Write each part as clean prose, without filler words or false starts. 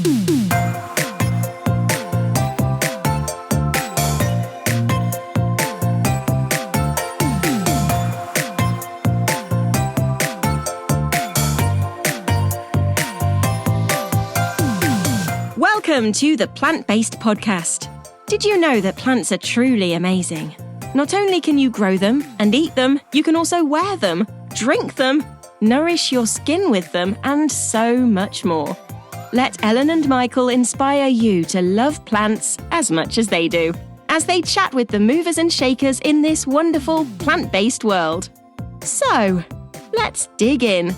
Welcome to the Plant-Based Podcast. Did you know that plants are truly amazing? Not only can you grow them and eat them, you can also wear them, drink them, nourish your skin with them, and so much more. Let Ellen and Michael inspire you to love plants as much as they do, as they chat with the movers and shakers in this wonderful plant-based world. So, let's dig in.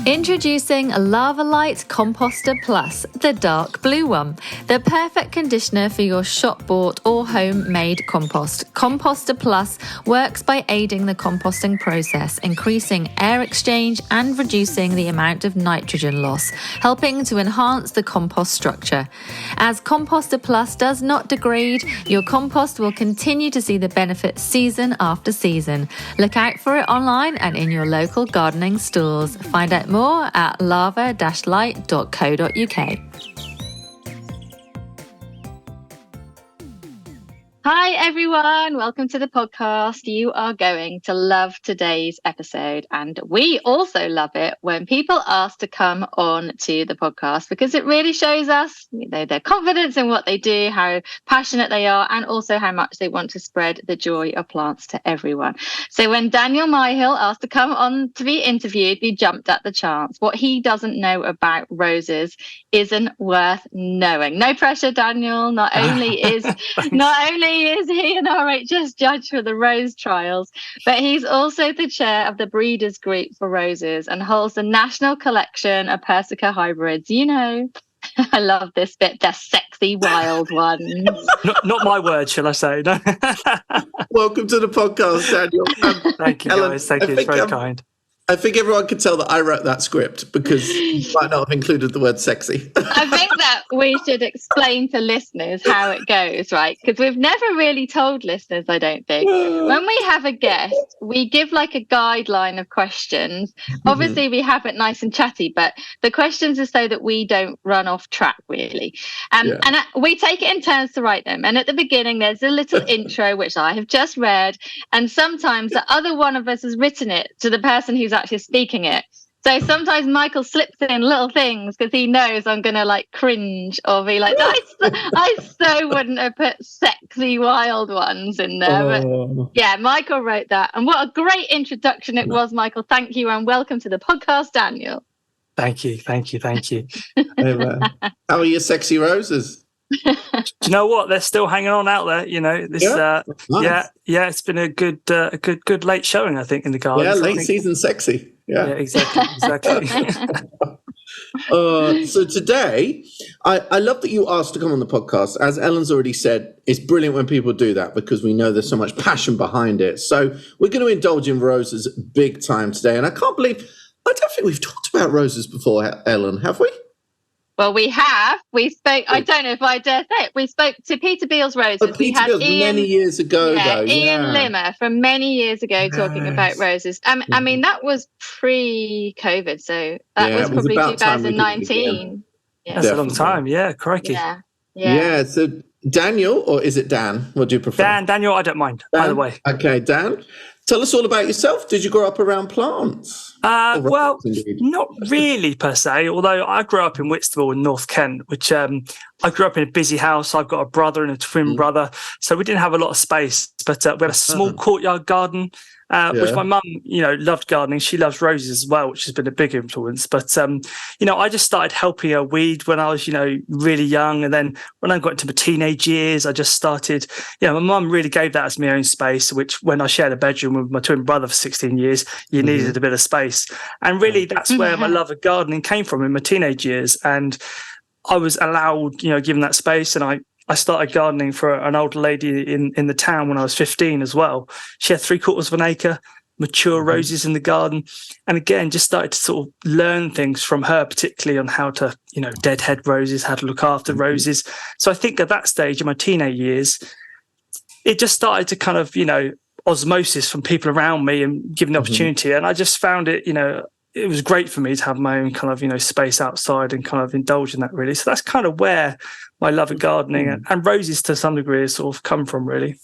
Introducing LAVA-LITE Composter Plus, the dark blue one, the perfect conditioner for your shop-bought or home-made compost. Composter Plus works by aiding the composting process, increasing air exchange and reducing the amount of nitrogen loss, helping to enhance the compost structure. As Composter Plus does not degrade, your compost will continue to see the benefits season after season. Look out for it online and in your local gardening stores. Find out more at lava-lite.co.uk. Hi everyone, welcome to the podcast. You are going to love today's episode, and we also love it when people ask to come on to the podcast because it really shows us their confidence in what they do, how passionate they are, and also how much they want to spread the joy of plants to everyone. So when Daniel Myhill asked to come on to be interviewed, we jumped at the chance. What he doesn't know about roses isn't worth knowing. No pressure, Daniel. Not only is he an RHS judge for the rose trials, but he's also the chair of the breeders group for roses and holds the national collection of persica hybrids. You know, I love this bit, the sexy wild ones. Not my word, shall I say? No. Welcome to the podcast, Daniel. Thank you, Ellen, guys. Thank you. It's very kind. I think everyone could tell that I wrote that script because you might not have included the word sexy. I think that we should explain to listeners how it goes, right? Because we've never really told listeners, I don't think. When we have a guest, we give like a guideline of questions. Obviously, we have it nice and chatty, but the questions are so that we don't run off track, really. And we take it in turns to write them. And at the beginning, there's a little intro, which I have just read. And sometimes the other one of us has written it to the person who's actually speaking it. So sometimes Michael slips in little things because he knows I'm going to like cringe or be like, I so wouldn't have put sexy wild ones in there. But yeah, Michael wrote that. And what a great introduction it was, Michael. Thank you. And welcome to the podcast, Daniel. Thank you. How are your sexy roses? Do you know what? They're still hanging on out there. You know, this. Nice. It's been a good late showing, I think, in the garden. Yeah, late season sexy. Yeah, exactly. So today, I love that you asked to come on the podcast. As Ellen's already said, it's brilliant when people do that because we know there's so much passion behind it. So we're going to indulge in roses big time today, and I don't think we've talked about roses before, Ellen, have we? Well, we have. We spoke, I don't know if I dare say it, we spoke to Peter Beale's Roses. We had Ian, many years ago, Ian Limmer from many years ago talking about roses. I mean, that was pre-COVID, so that was probably 2019. That's a long time, crikey. Yeah, so Daniel, or is it Dan? What do you prefer? Daniel, I don't mind, either way. Okay, Dan, tell us all about yourself. Did you grow up around plants? Well, not really per se, although I grew up in Whitstable in North Kent, which I grew up in a busy house. I've got a brother and a twin brother, so we didn't have a lot of space, but we had a small courtyard garden, which my mum, loved gardening. She loves roses as well, which has been a big influence. But, I just started helping her weed when I was, really young. And then when I got into my teenage years, I just started, my mum really gave that as my own space, which when I shared a bedroom with my twin brother for 16 years, you needed a bit of space. And really, that's where my love of gardening came from in my teenage years. And I was allowed, given that space. And I started gardening for an older lady in the town when I was 15 as well. She had 3/4 of an acre, mature roses in the garden. And again, just started to sort of learn things from her, particularly on how to, deadhead roses, how to look after roses. So I think at that stage in my teenage years, it just started to kind of, osmosis from people around me and given the opportunity. And I just found it, it was great for me to have my own kind of, space outside and kind of indulge in that, really. So that's kind of where my love of gardening and roses to some degree has sort of come from, really.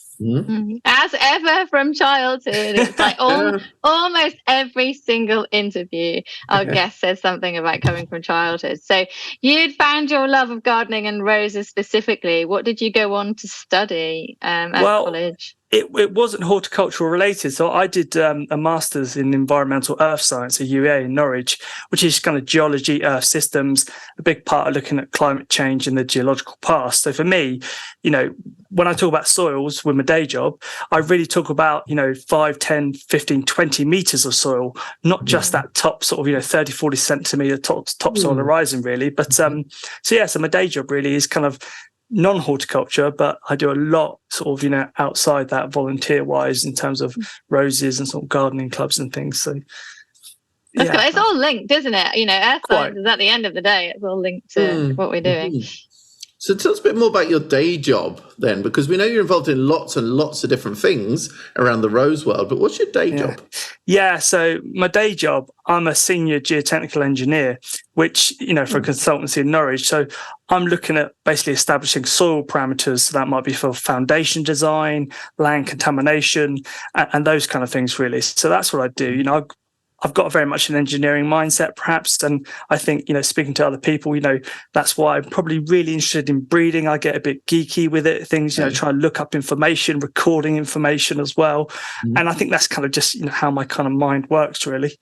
As ever from childhood, it's like almost every single interview our guest says something about coming from childhood. So you'd found your love of gardening and roses specifically. What did you go on to study at college? It wasn't horticultural related. So I did a master's in environmental earth science at UEA in Norwich, which is kind of geology, earth systems, a big part of looking at climate change in the geological past. So for me, when I talk about soils with my day job, I really talk about, 5, 10, 15, 20 meters of soil, not just that top sort of, 30, 40 centimeter top soil horizon, really. But so my day job really is kind of non-horticulture, but I do a lot sort of, outside that volunteer-wise in terms of roses and sort of gardening clubs and things. So that's good. It's all linked, isn't it? Earth science is at the end of the day, it's all linked to what we're doing. So tell us a bit more about your day job then, because we know you're involved in lots and lots of different things around the rose world, but what's your day job? Yeah, so my day job, I'm a senior geotechnical engineer, which, for a consultancy in Norwich. So I'm looking at basically establishing soil parameters. So that might be for foundation design, land contamination, and those kind of things, really. So that's what I do. I've got very much an engineering mindset, perhaps. And I think, speaking to other people, that's why I'm probably really interested in breeding. I get a bit geeky with it, things, try and look up information, recording information as well. And I think that's kind of just, how my kind of mind works, really.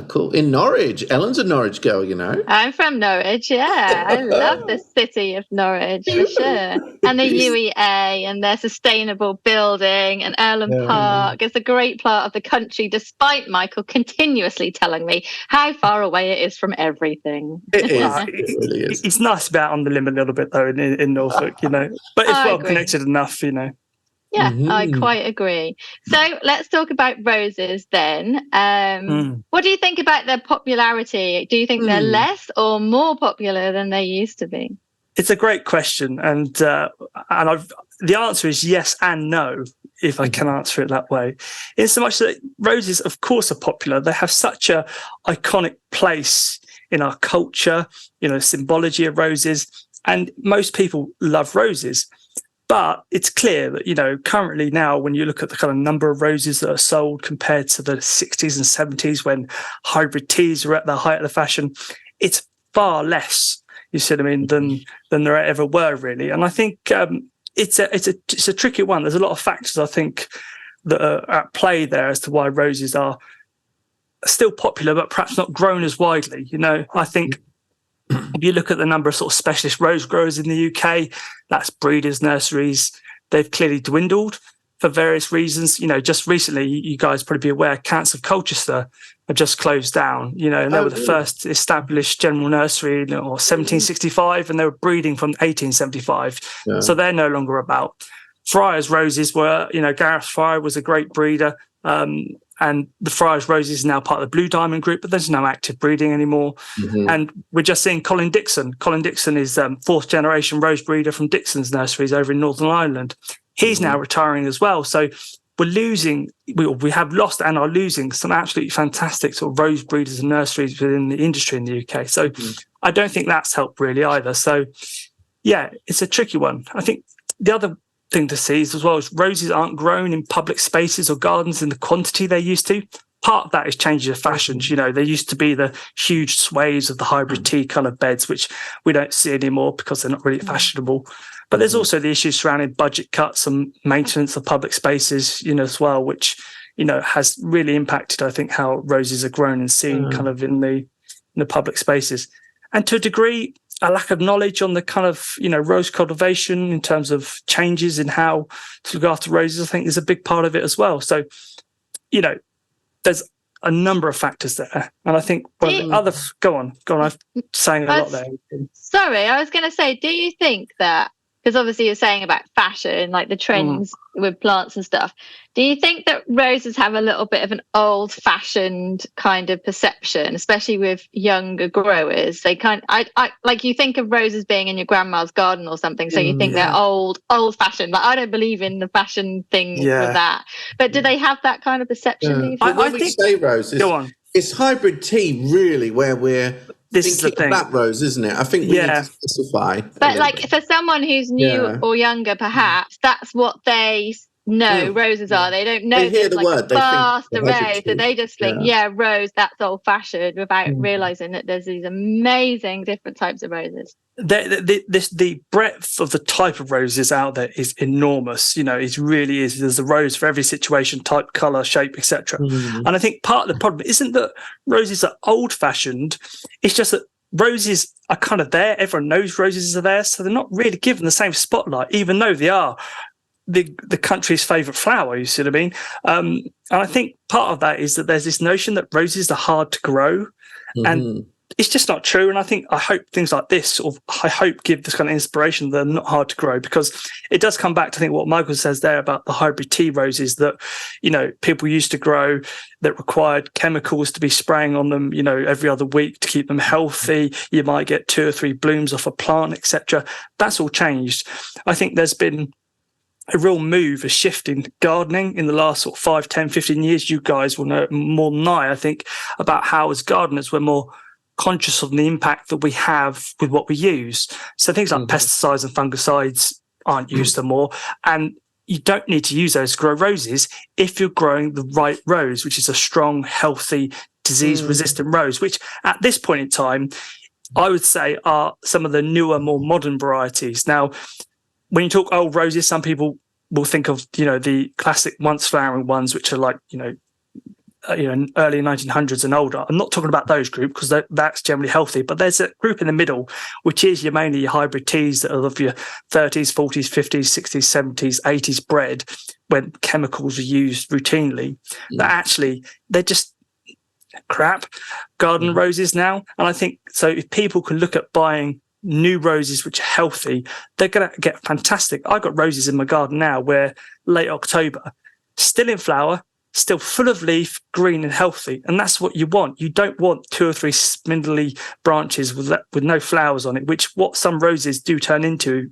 Cool. In Norwich. Ellen's a Norwich girl, I'm from Norwich, yeah. I love the city of Norwich, for sure. And the UEA and their sustainable building and Erland Park. It's a great part of the country, despite Michael continuously telling me how far away it is from everything. It is. It really is. It's nice to be out on the limb a little bit, though, in Norfolk, But it's well connected enough, Yeah, I quite agree. So let's talk about roses then. What do you think about their popularity? Do you think they're less or more popular than they used to be? It's a great question. And the answer is yes and no, if I can answer it that way. In so much that roses, of course, are popular. They have such a iconic place in our culture, symbology of roses. And most people love roses. But it's clear that, currently now, when you look at the kind of number of roses that are sold compared to the 60s and 70s when hybrid teas were at the height of the fashion, it's far less, than there ever were, really. And I think it's a tricky one. There's a lot of factors, I think, that are at play there as to why roses are still popular, but perhaps not grown as widely. I think if you look at the number of sort of specialist rose growers in the UK, that's breeders, nurseries, they've clearly dwindled for various reasons. Just recently, you guys probably be aware, Counts of Colchester have just closed down, and they were the first established general nursery in 1765, and they were breeding from 1875. Yeah. So they're no longer about. Friars roses were, Gareth Fryer was a great breeder. And the Friars Roses is now part of the Blue Diamond Group, but there's no active breeding anymore. And we're just seeing Colin Dixon. Colin Dixon is fourth generation rose breeder from Dixon's nurseries over in Northern Ireland. He's now retiring as well. So we have lost and are losing some absolutely fantastic sort of rose breeders and nurseries within the industry in the UK. So I don't think that's helped really either. So yeah, it's a tricky one. I think the other thing to see as well is roses aren't grown in public spaces or gardens in the quantity they used to. Part of that is changes of fashions. There used to be the huge sways of the hybrid tea coloured beds, which we don't see anymore because they're not really fashionable. But there's also the issues surrounding budget cuts and maintenance of public spaces, as well, which, has really impacted, I think, how roses are grown and seen kind of in the public spaces. And to a degree, a lack of knowledge on the kind of, rose cultivation in terms of changes in how to look after roses, I think is a big part of it as well. So, there's a number of factors there. And I think go on, I'm saying a lot there. Sorry, I was going to say, do you think that, because obviously you're saying about fashion, like the trends with plants and stuff, do you think that roses have a little bit of an old-fashioned kind of perception, especially with younger growers? They I like, you think of roses being in your grandma's garden or something, so you think they're old-fashioned. Like, I don't believe in the fashion thing with that. But do they have that kind of perception? I think say roses. Go on. It's hybrid tea, really, where we're this is the thinking thing. of that rose, isn't it? I think we need to specify. But like for someone who's new or younger, perhaps that's what they know roses are. They don't know They hear the like word, a vast they think array, so they just think, rose, that's old-fashioned, without realizing that there's these amazing different types of roses. The breadth of the type of roses out there is enormous. It really is. There's a rose for every situation, type, color, shape, etc. And I think part of the problem isn't that roses are old-fashioned. It's just that roses are kind of there. Everyone knows roses are there, so they're not really given the same spotlight, even though they are the country's favourite flower. You see what I mean? And I think part of that is that there's this notion that roses are hard to grow, and it's just not true. And I hope things like this, or I hope give this kind of inspiration that they're not hard to grow, because it does come back to, I think, what Michael says there about the hybrid tea roses that, people used to grow that required chemicals to be spraying on them, every other week to keep them healthy. You might get 2 or 3 blooms off a plant, etc. That's all changed. I think there's been a real move, a shift in gardening in the last sort of 5, 10, 15 years. You guys will know more than I think, about how as gardeners we're more conscious of the impact that we have with what we use. So things like pesticides and fungicides aren't used anymore, and you don't need to use those to grow roses if you're growing the right rose, which is a strong, healthy, disease-resistant rose, which at this point in time, I would say are some of the newer, more modern varieties. Now, when you talk old roses, some people will think of, the classic once flowering ones, which are like, early 1900s and older. I'm not talking about those group because that's generally healthy, but there's a group in the middle, which is mainly your hybrid teas that are of your 30s, 40s, 50s, 60s, 70s, 80s bred, when chemicals are used routinely, that actually they're just crap garden roses now. And I think, so if people can look at buying new roses which are healthy, they're going to get fantastic. I got roses in my garden now where late October, still in flower, still full of leaf, green and healthy. And that's what you want. You don't want 2 or 3 spindly branches with no flowers on it, which what some roses do turn into,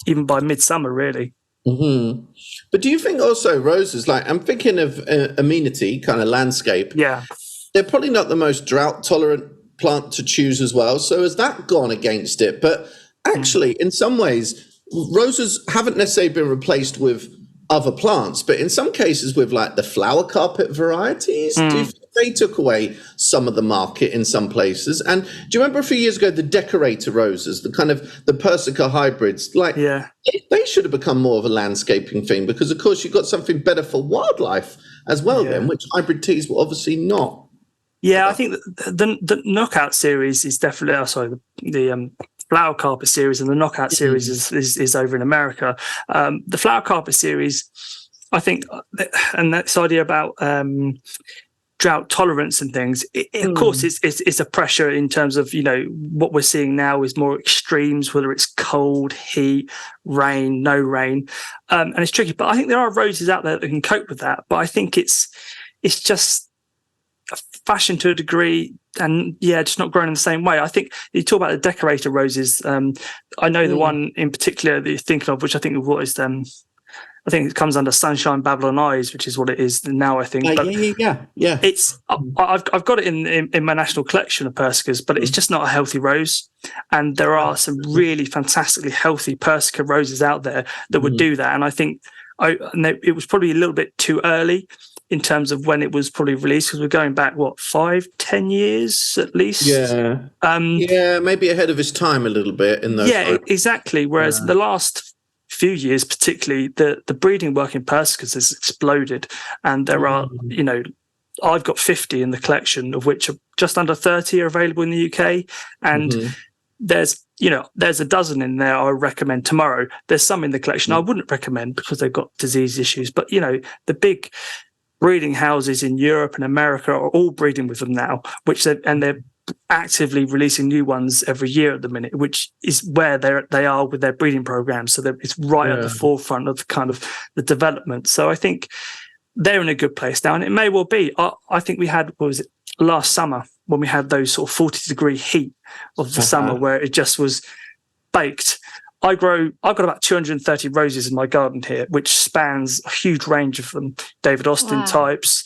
even by midsummer, really. But do you think also roses, like I'm thinking of amenity kind of landscape. Yeah. They're probably not the most drought tolerant plant to choose as well. So has that gone against it? But actually, in some ways, roses haven't necessarily been replaced with other plants, but in some cases with like the flower carpet varieties, do you think they took away some of the market in some places? And do you remember a few years ago, the decorator roses, the kind of the persica hybrids, they should have become more of a landscaping thing, because of course you've got something better for wildlife as well then, which hybrid teas were obviously not. Yeah, I think the knockout series is definitely, the flower carpet series and the knockout series is over in America. The flower carpet series, I think, and this idea about drought tolerance and things, of course, it's a pressure in terms of, what we're seeing now is more extremes, whether it's cold, heat, rain, no rain. And it's tricky, but I think there are roses out there that can cope with that. But I think it's just fashion to a degree, and just not grown in the same way. I think you talk about the decorator roses. I know the one in particular that you're thinking of, which I think I think it comes under Sunshine Babylon Eyes, which is what it is now, I think. Yeah. It's I've got it in my national collection of persicas, but it's just not a healthy rose. And there are some really fantastically healthy persica roses out there that would do that. And I think it was probably a little bit too early in terms of when it was probably released, because we're going back, 5-10 years at least? Yeah. Maybe ahead of his time a little bit in those times. Exactly. Whereas the last few years, particularly, the breeding work in persicas has exploded. And there are, I've got 50 in the collection, of which just under 30 are available in the UK. And there's a dozen in there I recommend tomorrow. There's some in the collection I wouldn't recommend because they've got disease issues. But, the big breeding houses in Europe and America are all breeding with them now, they're actively releasing new ones every year at the minute, which is where they are with their breeding programs. So it's right at the forefront of the development. So I think they're in a good place now, and it may well be. I think we had, last summer when we had those sort of 40-degree heat of the summer where it just was baked. I've got about 230 roses in my garden here, which spans a huge range of them. David Austin types,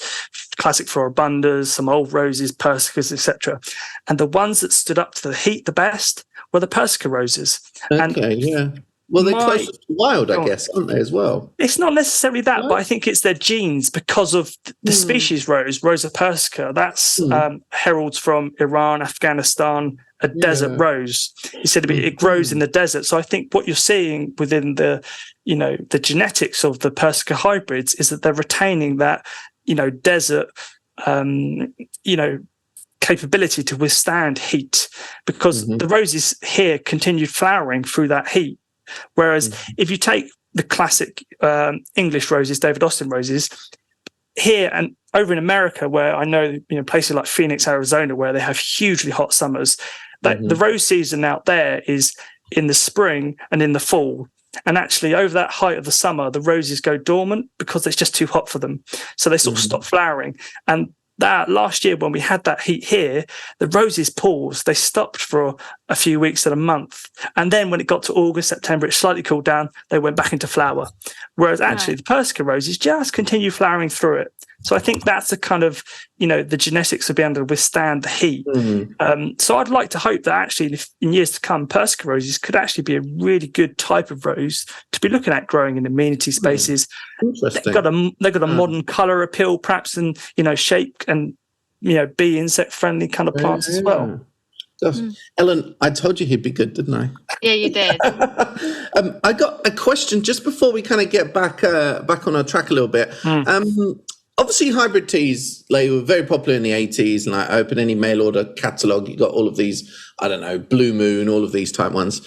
classic floribundas, some old roses, persicas, etc. And the ones that stood up to the heat the best were the persica roses. Yeah. Well, they're closer to wild, I guess, aren't they, as well? It's not necessarily that, but I think it's their genes because of the species rose, Rosa persica. That's heralds from Iran, Afghanistan, a desert rose. You said it grows in the desert. So I think what you're seeing within the genetics of the persica hybrids is that they're retaining that, desert, capability to withstand heat, because the roses here continued flowering through that heat. Whereas if you take the classic English roses, David Austin roses, here and over in America, where I know, places like Phoenix, Arizona, where they have hugely hot summers, the rose season out there is in the spring and in the fall. And actually, over that height of the summer, the roses go dormant because it's just too hot for them. So they sort of stop flowering. And that last year, when we had that heat here, the roses paused. They stopped for a few weeks and a month. And then when it got to August, September, it slightly cooled down. They went back into flower. Whereas actually the persica roses just continue flowering through it. So I think that's the kind of, the genetics of being able to withstand the heat. So I'd like to hope that actually in years to come, persica roses could actually be a really good type of rose to be looking at growing in amenity spaces. Interesting. They've got a modern colour appeal, perhaps, and, shape and, bee insect friendly kind of plants as well. Ellen, I told you he'd be good, didn't I? Yeah, you did. I got a question just before we kind of get back on our track a little bit. Obviously, hybrid teas, they were very popular in the 80s, and I open any mail order catalogue, you got all of these, I don't know, Blue Moon, all of these type ones.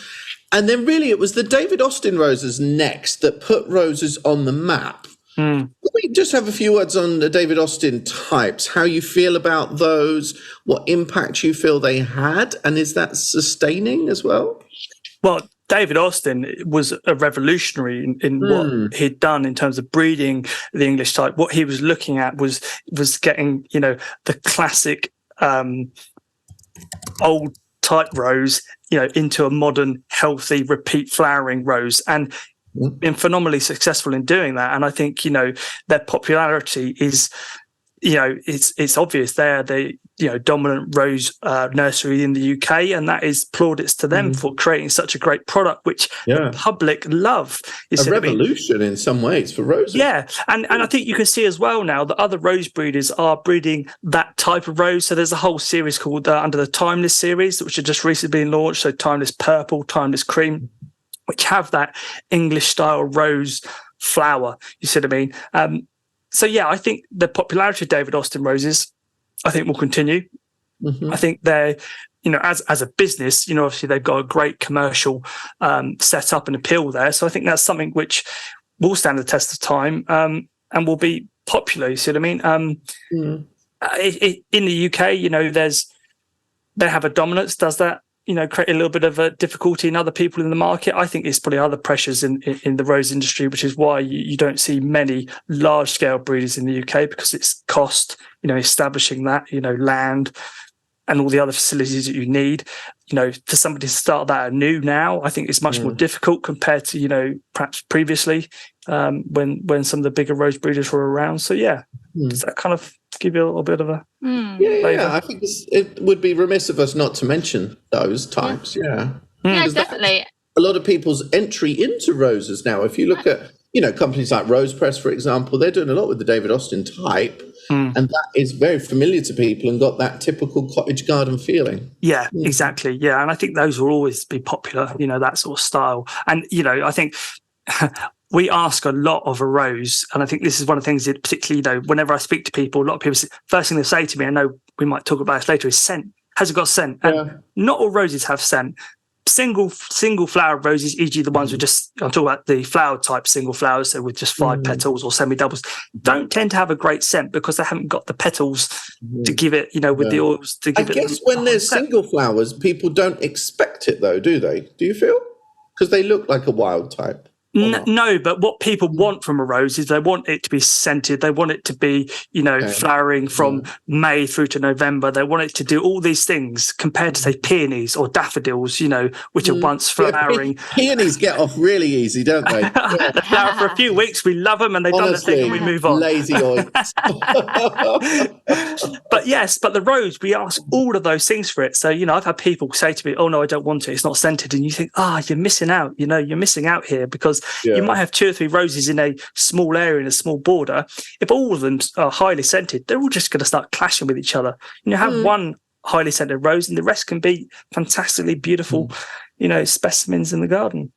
And then really it was the David Austin roses next that put roses on the map. Can we just have a few words on the David Austin types, how you feel about those, what impact you feel they had, and is that sustaining as well? Well, David Austin was a revolutionary in what he'd done in terms of breeding the English type. What he was looking at was getting, the classic old type rose, into a modern, healthy, repeat flowering rose, and been phenomenally successful in doing that. And I think, their popularity is, it's obvious. They're the dominant rose nursery in the UK, and that is plaudits to them for creating such a great product, which the public love. A revolution in some ways for roses. Yeah, and I think you can see as well now that other rose breeders are breeding that type of rose. So there's a whole series called under the Timeless series, which have just recently been launched. So Timeless Purple, Timeless Cream, which have that English style rose flower. You see what I mean? So yeah, I think the popularity of David Austin roses, I think, will continue. I think they're, as a business, obviously they've got a great commercial setup and appeal there. So I think that's something which will stand the test of time and will be popular. You see what I mean? In the UK, they have a dominance. Does that, create a little bit of a difficulty in other people in the market? I think it's probably other pressures in the rose industry, which is why you don't see many large-scale breeders in the UK, because it's cost, establishing that, land and all the other facilities that you need. For somebody to start that anew now, I think it's much more difficult compared to, perhaps previously when some of the bigger rose breeders were around. So, does that kind of give you a little bit of a flavor? I think it would be remiss of us not to mention those types. Yeah, definitely. A lot of people's entry into roses now. If you look at companies like Rose Press, for example, they're doing a lot with the David Austin type, and that is very familiar to people and got that typical cottage garden feeling. Yeah, exactly. Yeah, and I think those will always be popular. That sort of style, and I think. We ask a lot of a rose, and I think this is one of the things that particularly, whenever I speak to people, a lot of people, first thing they say to me, I know we might talk about this later, is scent. Has it got scent? And not all roses have scent. Single flower roses, e.g. the ones with I'm talking about the flower type single flowers, so with just 5 petals or semi-doubles, don't tend to have a great scent because they haven't got the petals to give it, with the oils to give it. I guess when there's single flowers, people don't expect it though, do they? Do you feel? Because they look like a wild type. No, but what people want from a rose is they want it to be scented. They want it to be, flowering from May through to November. They want it to do all these things compared to, say, peonies or daffodils, which are once flowering. Peonies get off really easy, don't they? They flower for a few weeks. We love them and they've done the thing and we move on. Lazy oinks. But the rose, we ask all of those things for it. So, I've had people say to me, oh, no, I don't want it. It's not scented. And you think, you're missing out. You're missing out here because you might have 2 or 3 roses in a small area, in a small border. If all of them are highly scented, they're all just going to start clashing with each other. Have one highly scented rose and the rest can be fantastically beautiful, specimens in the garden.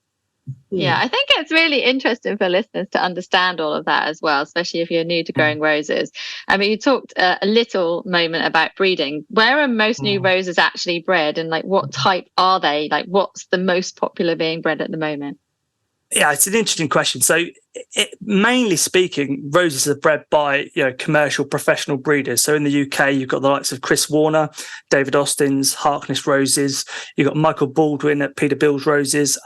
Yeah, I think it's really interesting for listeners to understand all of that as well, especially if you're new to growing roses. I mean, you talked a little moment about breeding. Where are most new roses actually bred, and what type are they? What's the most popular being bred at the moment? Yeah, it's an interesting question. So, mainly speaking, roses are bred by commercial professional breeders. So in the UK, you've got the likes of Chris Warner, David Austin's Harkness Roses. You've got Michael Baldwin at Peterbilt's Roses.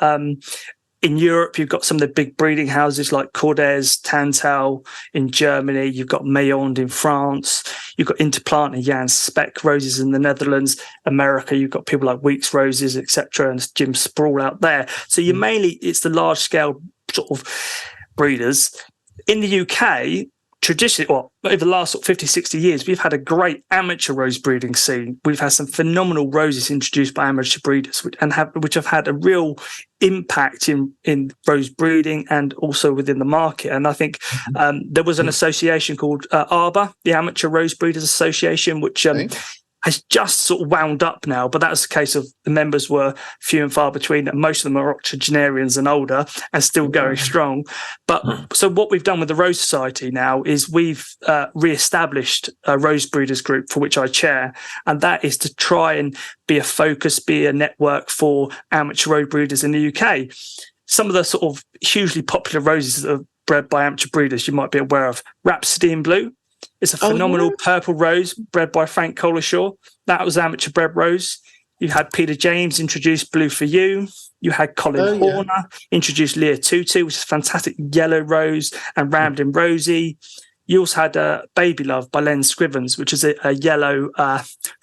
In Europe, you've got some of the big breeding houses like Cordes, Tantal in Germany. You've got Mayond in France. You've got Interplant and Jan Speck Roses in the Netherlands. America, you've got people like Weeks Roses, etc., and Jim Sproul out there. So it's the large scale sort of breeders. In the UK, traditionally, over the last 50, 60 years, we've had a great amateur rose breeding scene. We've had some phenomenal roses introduced by amateur breeders, which have had a real impact in rose breeding and also within the market. And I think there was an association called ARBA, the Amateur Rose Breeders Association, which has just sort of wound up now, but that was the case of the members were few and far between, and most of them are octogenarians and older and still going strong. But so what we've done with the Rose Society now is we've re-established a Rose Breeders group, for which I chair, and that is to try and be a focus, be a network for amateur rose breeders in the UK. Some of the sort of hugely popular roses that are bred by amateur breeders you might be aware of: Rhapsody in Blue. It's a phenomenal purple rose bred by Frank Colishaw. That was amateur bred rose. You had Peter James introduce Blue for You. You had Colin Horner introduce Leah Tutu, which is a fantastic yellow rose, and Ramden Rosie. You also had Baby Love by Len Scrivens, which is a yellow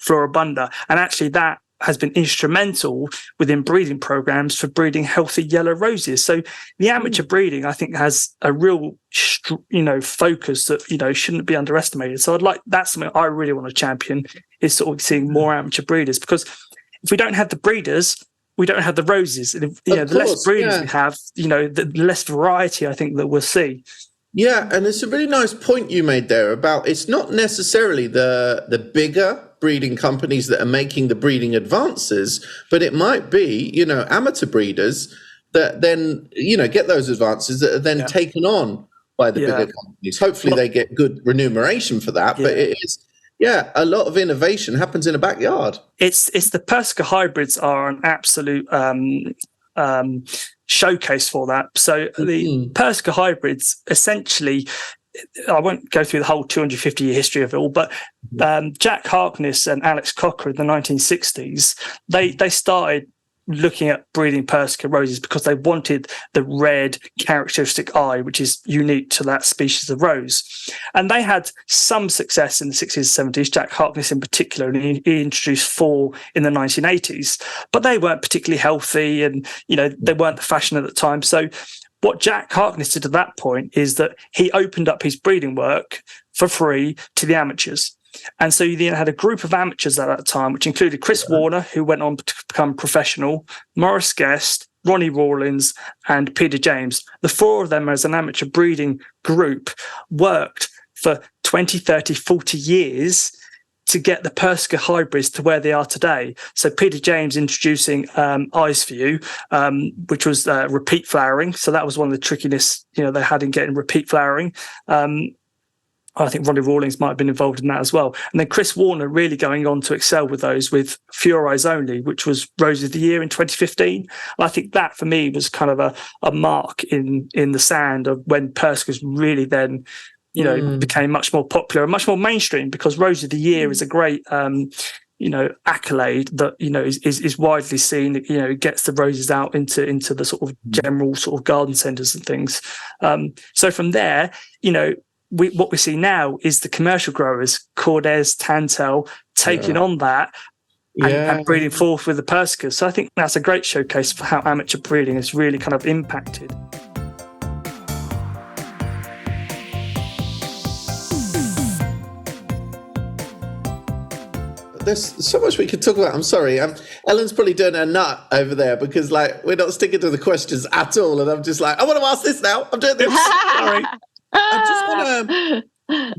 floribunda. And actually that has been instrumental within breeding programs for breeding healthy yellow roses. So the amateur breeding, I think, has a real, focus that, shouldn't be underestimated. So that's something I really want to champion, is sort of seeing more amateur breeders, because if we don't have the breeders, we don't have the roses. And if, the less breeders we have, the less variety I think that we'll see. Yeah, and it's a really nice point you made there about it's not necessarily the bigger breeding companies that are making the breeding advances, but it might be, amateur breeders that then, get those advances that are then taken on by the bigger companies. Hopefully they get good remuneration for that, but it is, a lot of innovation happens in a backyard. It's the persica hybrids are an absolute showcase for that. So the persica hybrids, essentially, I won't go through the whole 250-year history of it all, but Jack Harkness and Alex Cocker in the 1960s, they started looking at breeding persica roses because they wanted the red characteristic eye, which is unique to that species of rose. And they had some success in the 60s and 70s, Jack Harkness in particular, and he introduced 4 in the 1980s, but they weren't particularly healthy and, they weren't the fashion at the time. So what Jack Harkness did at that point is that he opened up his breeding work for free to the amateurs. And so you then had a group of amateurs at that time, which included Chris Warner, who went on to become professional, Morris Guest, Ronnie Rawlins, and Peter James. The 4 of them as an amateur breeding group worked for 20, 30, 40 years to get the persica hybrids to where they are today. So Peter James introducing Eyes for You, which was repeat flowering. So that was one of the trickiness, they had in getting repeat flowering. I think Ronnie Rawlings might have been involved in that as well. And then Chris Warner really going on to excel with those with Fewer Eyes Only, which was Rose of the Year in 2015. And I think that for me was kind of a mark in the sand of when persicas really then, became much more popular and much more mainstream, because Rose of the Year is a great accolade that is widely seen. It gets the roses out into the sort of general sort of garden centres and things. So from there, what we see now is the commercial growers, Cordes, Tantel, taking on that and breeding forth with the persicas. So I think that's a great showcase for how amateur breeding has really kind of impacted. There's so much we could talk about. I'm sorry. Ellen's probably doing her nut over there because we're not sticking to the questions at all. And I'm just I want to ask this now. I'm doing this. Sorry. I just want to,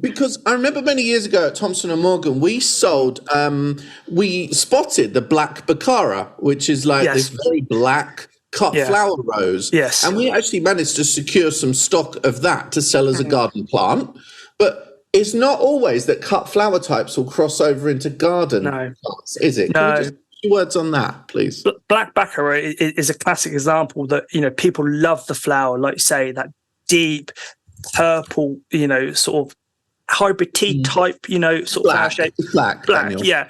because I remember many years ago at Thompson & Morgan, we spotted the black Baccara, which is this very black cut flower rose. Yes. And we actually managed to secure some stock of that to sell as a garden plant. But it's not always that cut flower types will cross over into garden plants, is it? No. Can we just few words on that, please? Black Baccara is a classic example that, people love the flower, like you say, that deep purple, sort of hybrid tea type, sort of flower shape. Black, Daniel. Yeah.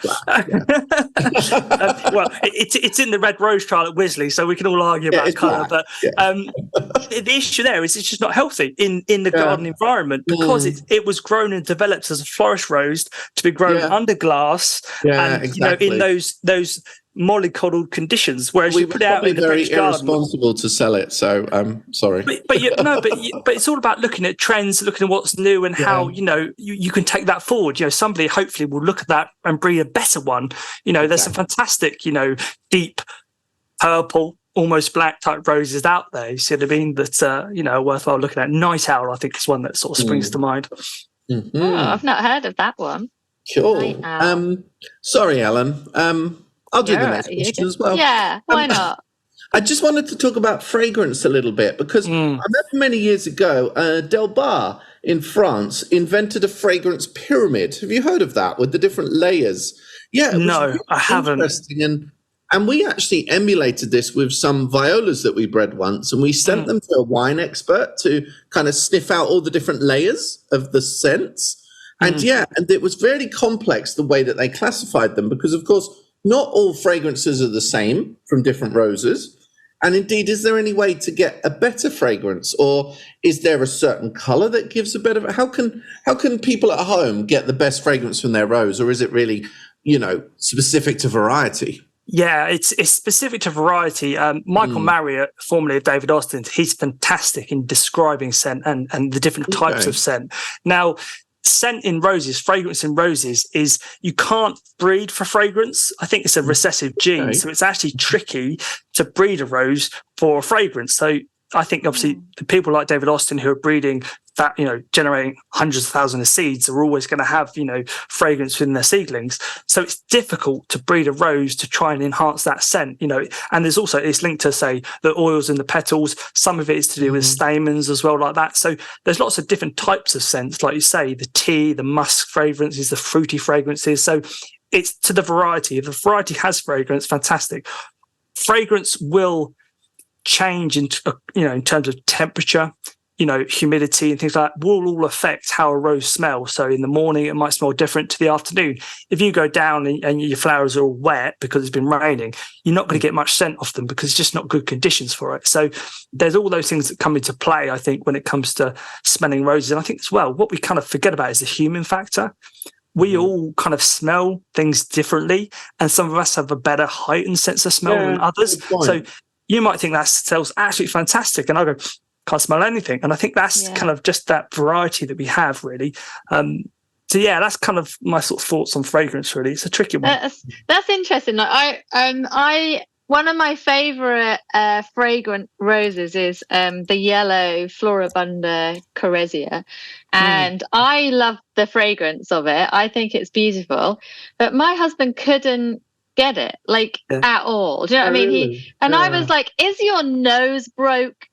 Well, it's in the red rose trial at Wisley, so we can all argue about colour. But the issue there is it's just not healthy in the garden environment because it was grown and developed as a florist rose to be grown under glass and in those mollycoddled conditions, whereas you put it out in the British garden. Very irresponsible to sell it. So sorry, but it's all about looking at trends, looking at what's new, and how you can take that forward. Somebody hopefully will look at that and breed a better one. There's some fantastic, deep purple, almost black type roses out there. You see what I mean? That are worthwhile looking at. Night Owl, I think, is one that sort of springs to mind. Mm-hmm. Oh, I've not heard of that one. Cool. Sorry, Alan. I'll do the next question as well. Yeah, why not? I just wanted to talk about fragrance a little bit because I remember many years ago, Delbar in France invented a fragrance pyramid. Have you heard of that with the different layers? Yeah, no, I haven't. Interesting. And we actually emulated this with some violas that we bred once, and we sent them to a wine expert to kind of sniff out all the different layers of the scents. And and it was very complex the way that they classified them because, of course, not all fragrances are the same from different roses. And indeed, is there any way to get a better fragrance, or is there a certain color that gives a better? How can people at home get the best fragrance from their rose, or is it really, specific to variety? Yeah, it's specific to variety. Michael Marriott, formerly of David Austin, he's fantastic in describing scent and the different types of scent. Now, scent in roses, fragrance in roses is you can't breed for fragrance. I think it's a recessive gene, so it's actually tricky to breed a rose for a fragrance. So I think obviously the people like David Austin who are breeding that, generating hundreds of thousands of seeds are always going to have, fragrance within their seedlings. So it's difficult to breed a rose to try and enhance that scent, and there's also, it's linked to say the oils in the petals. Some of it is to do with stamens as well, like that. So there's lots of different types of scents, like you say, the tea, the musk fragrances, the fruity fragrances. So it's to the variety. If the variety has fragrance, fantastic. Fragrance will change in terms of temperature, humidity and things like that will all affect how a rose smells. So in the morning, it might smell different to the afternoon. If you go down and your flowers are all wet because it's been raining, you're not going to get much scent off them because it's just not good conditions for it. So there's all those things that come into play, I think, when it comes to smelling roses. And I think as well, what we kind of forget about is the human factor. We all kind of smell things differently, and some of us have a better heightened sense of smell than others. So you might think that smells absolutely fantastic, and I go, can't smell anything. And I think that's kind of just that variety that we have, really. So yeah, that's kind of my sort of thoughts on fragrance. Really, it's a tricky one. That's interesting. Like, I one of my favorite fragrant roses is the yellow Floribunda Coresia, and I love the fragrance of it. I think it's beautiful, but my husband couldn't get it at all. Do you know what I mean? I was like, is your nose broke?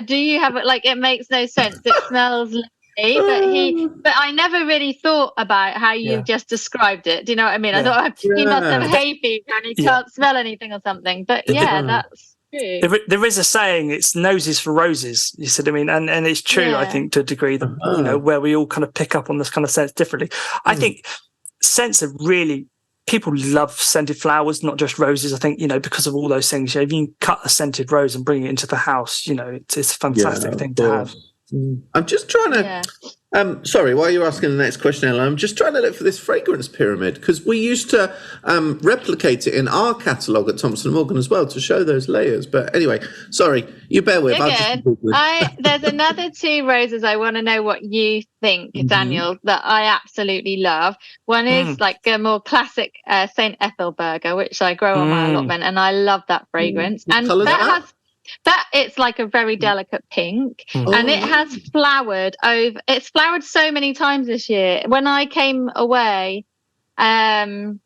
Do you have it? Like, it makes no sense. It smells lovely, but I never really thought about how you just described it. Do you know what I mean? I thought he must have hay fever and he can't smell anything or something. But that's true. There is a saying, it's noses for roses. You see what I mean? And it's true, I think, to a degree that, where we all kind of pick up on this kind of sense differently. I think scents are really people love scented flowers, not just roses. I think, because of all those things, if you can cut a scented rose and bring it into the house, it's a fantastic thing to have. I'm just trying to sorry, while you're asking the next question, Ella, I'm just trying to look for this fragrance pyramid, because we used to replicate it in our catalogue at Thompson & Morgan as well to show those layers. But anyway, sorry, you bear with. There's another 2 roses I want to know what you think, Daniel, that I absolutely love. One is like a more classic St. Ethelberger, which I grow on my allotment, and I love that fragrance. And that it's like a very delicate pink, and it has flowered over. It's flowered so many times this year. When I came away last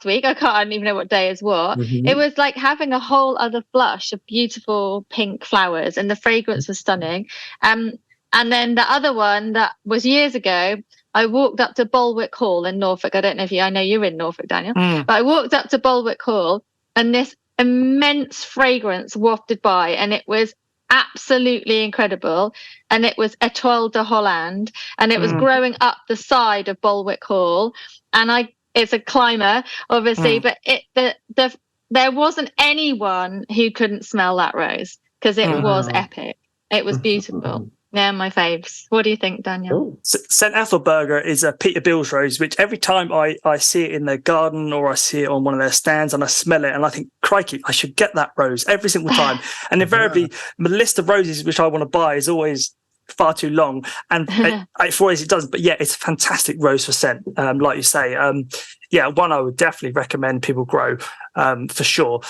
week, I don't even know what day is what. It was like having a whole other flush of beautiful pink flowers, and the fragrance was stunning. And then the other one that was years ago, I walked up to Bolwick Hall in Norfolk. I don't know if I know you're in Norfolk, Daniel, but I walked up to Bolwick Hall, and this immense fragrance wafted by, and it was absolutely incredible. And it was Etoile de Holland, and it was growing up the side of Bolwick Hall. And it's a climber, obviously, but there wasn't anyone who couldn't smell that rose, because it was epic. It was beautiful. Yeah, my faves. What do you think, Daniel? St. Ethelberger is a Peter Beals rose, which every time I see it in their garden or I see it on one of their stands and I smell it and I think, crikey, I should get that rose every single time. And invariably, the list of roses which I want to buy is always far too long. And for always it doesn't. But yeah, it's a fantastic rose for scent, like you say. One I would definitely recommend people grow for sure.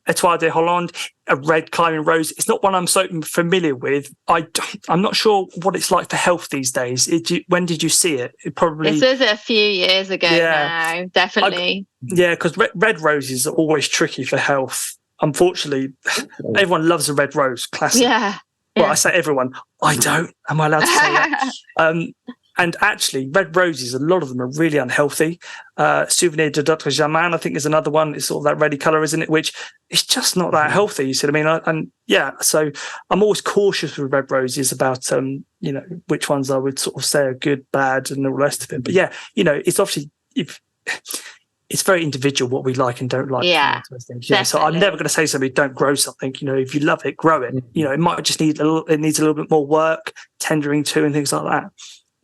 Etoile de Holland, a red climbing rose. It's not one I'm so familiar with. I'm not sure what it's like for health these days. When did you see it? This is a few years ago now, definitely. Because red roses are always tricky for health. Unfortunately, everyone loves a red rose. Classic. Yeah. Well, I say everyone. I don't. Am I allowed to say that? And actually, red roses, a lot of them are really unhealthy. Souvenir de Dr. Germain, I think, is another one. It's sort of that reddy colour, isn't it? Which is just not that healthy. You see what I mean? So I'm always cautious with red roses about, which ones I would sort of say are good, bad, and all the rest of it. But it's obviously, it's very individual what we like and don't like. Yeah. So I'm never going to say to somebody, don't grow something. If you love it, grow it. It might just need it needs a little bit more work, tendering to, and things like that.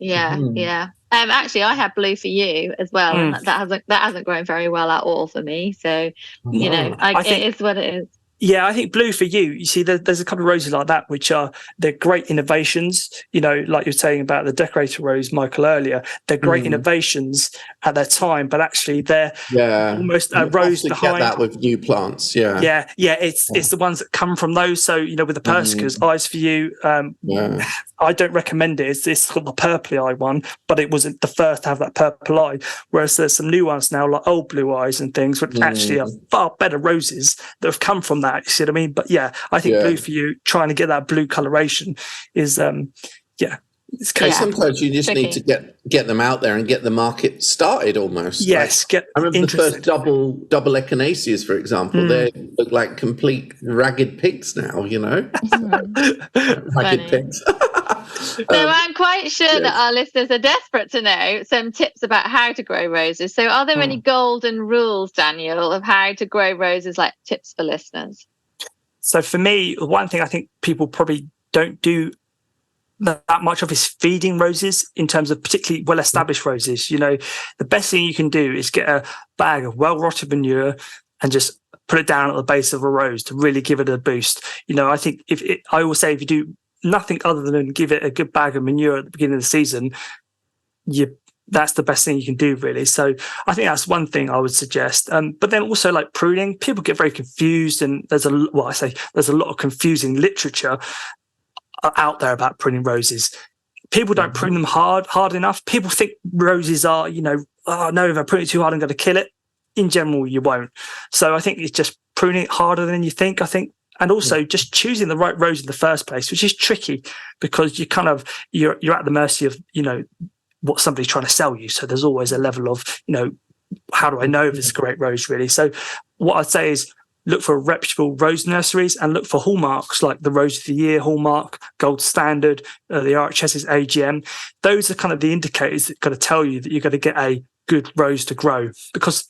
Yeah. Actually, I have Blue for You as well, and that hasn't grown very well at all for me. So, it is what it is. Yeah, I think Blue for You. You see, there's a couple of roses like that which they're great innovations. Like you're saying about the decorator rose, Michael, earlier. They're great innovations at their time, but actually they're almost a rose behind. Get that with new plants. Yeah. It's the ones that come from those. So with the persicas, Eyes for You. I don't recommend it. It's called the purpley eye one, but it wasn't the first to have that purple eye. Whereas there's some new ones now, like Old Blue Eyes and things, which actually are far better roses that have come from that. You see what I mean? But I think Blue for You, trying to get that blue coloration is it's crazy. Sometimes you just need to get them out there and get the market started almost. Yes. I remember the first double echinaceas, for example. They look like complete ragged pigs now, ragged pigs. So I'm quite sure that our listeners are desperate to know some tips about how to grow roses. So are there any golden rules, Daniel, of how to grow roses, like tips for listeners? So for me, one thing I think people probably don't do that much of is feeding roses, in terms of particularly well-established roses. The best thing you can do is get a bag of well-rotted manure and just put it down at the base of a rose to really give it a boost. I think I always say if you do nothing other than give it a good bag of manure at the beginning of the season, that's the best thing you can do, really. So I think that's one thing I would suggest. But then also, like pruning, people get very confused, and there's a lot of confusing literature out there about pruning roses. People don't prune them hard enough. People think roses are, no, if I prune it too hard, I'm going to kill it. In general, you won't. So I think it's just pruning it harder than you think, and also just choosing the right rose in the first place, which is tricky because you're at the mercy of, what somebody's trying to sell you. So there's always a level of, how do I know if it's a great rose, really? So what I'd say is look for reputable rose nurseries and look for hallmarks like the Rose of the Year hallmark, Gold Standard, the RHS's AGM. Those are kind of the indicators that are going to tell you that you're going to get a good rose to grow, because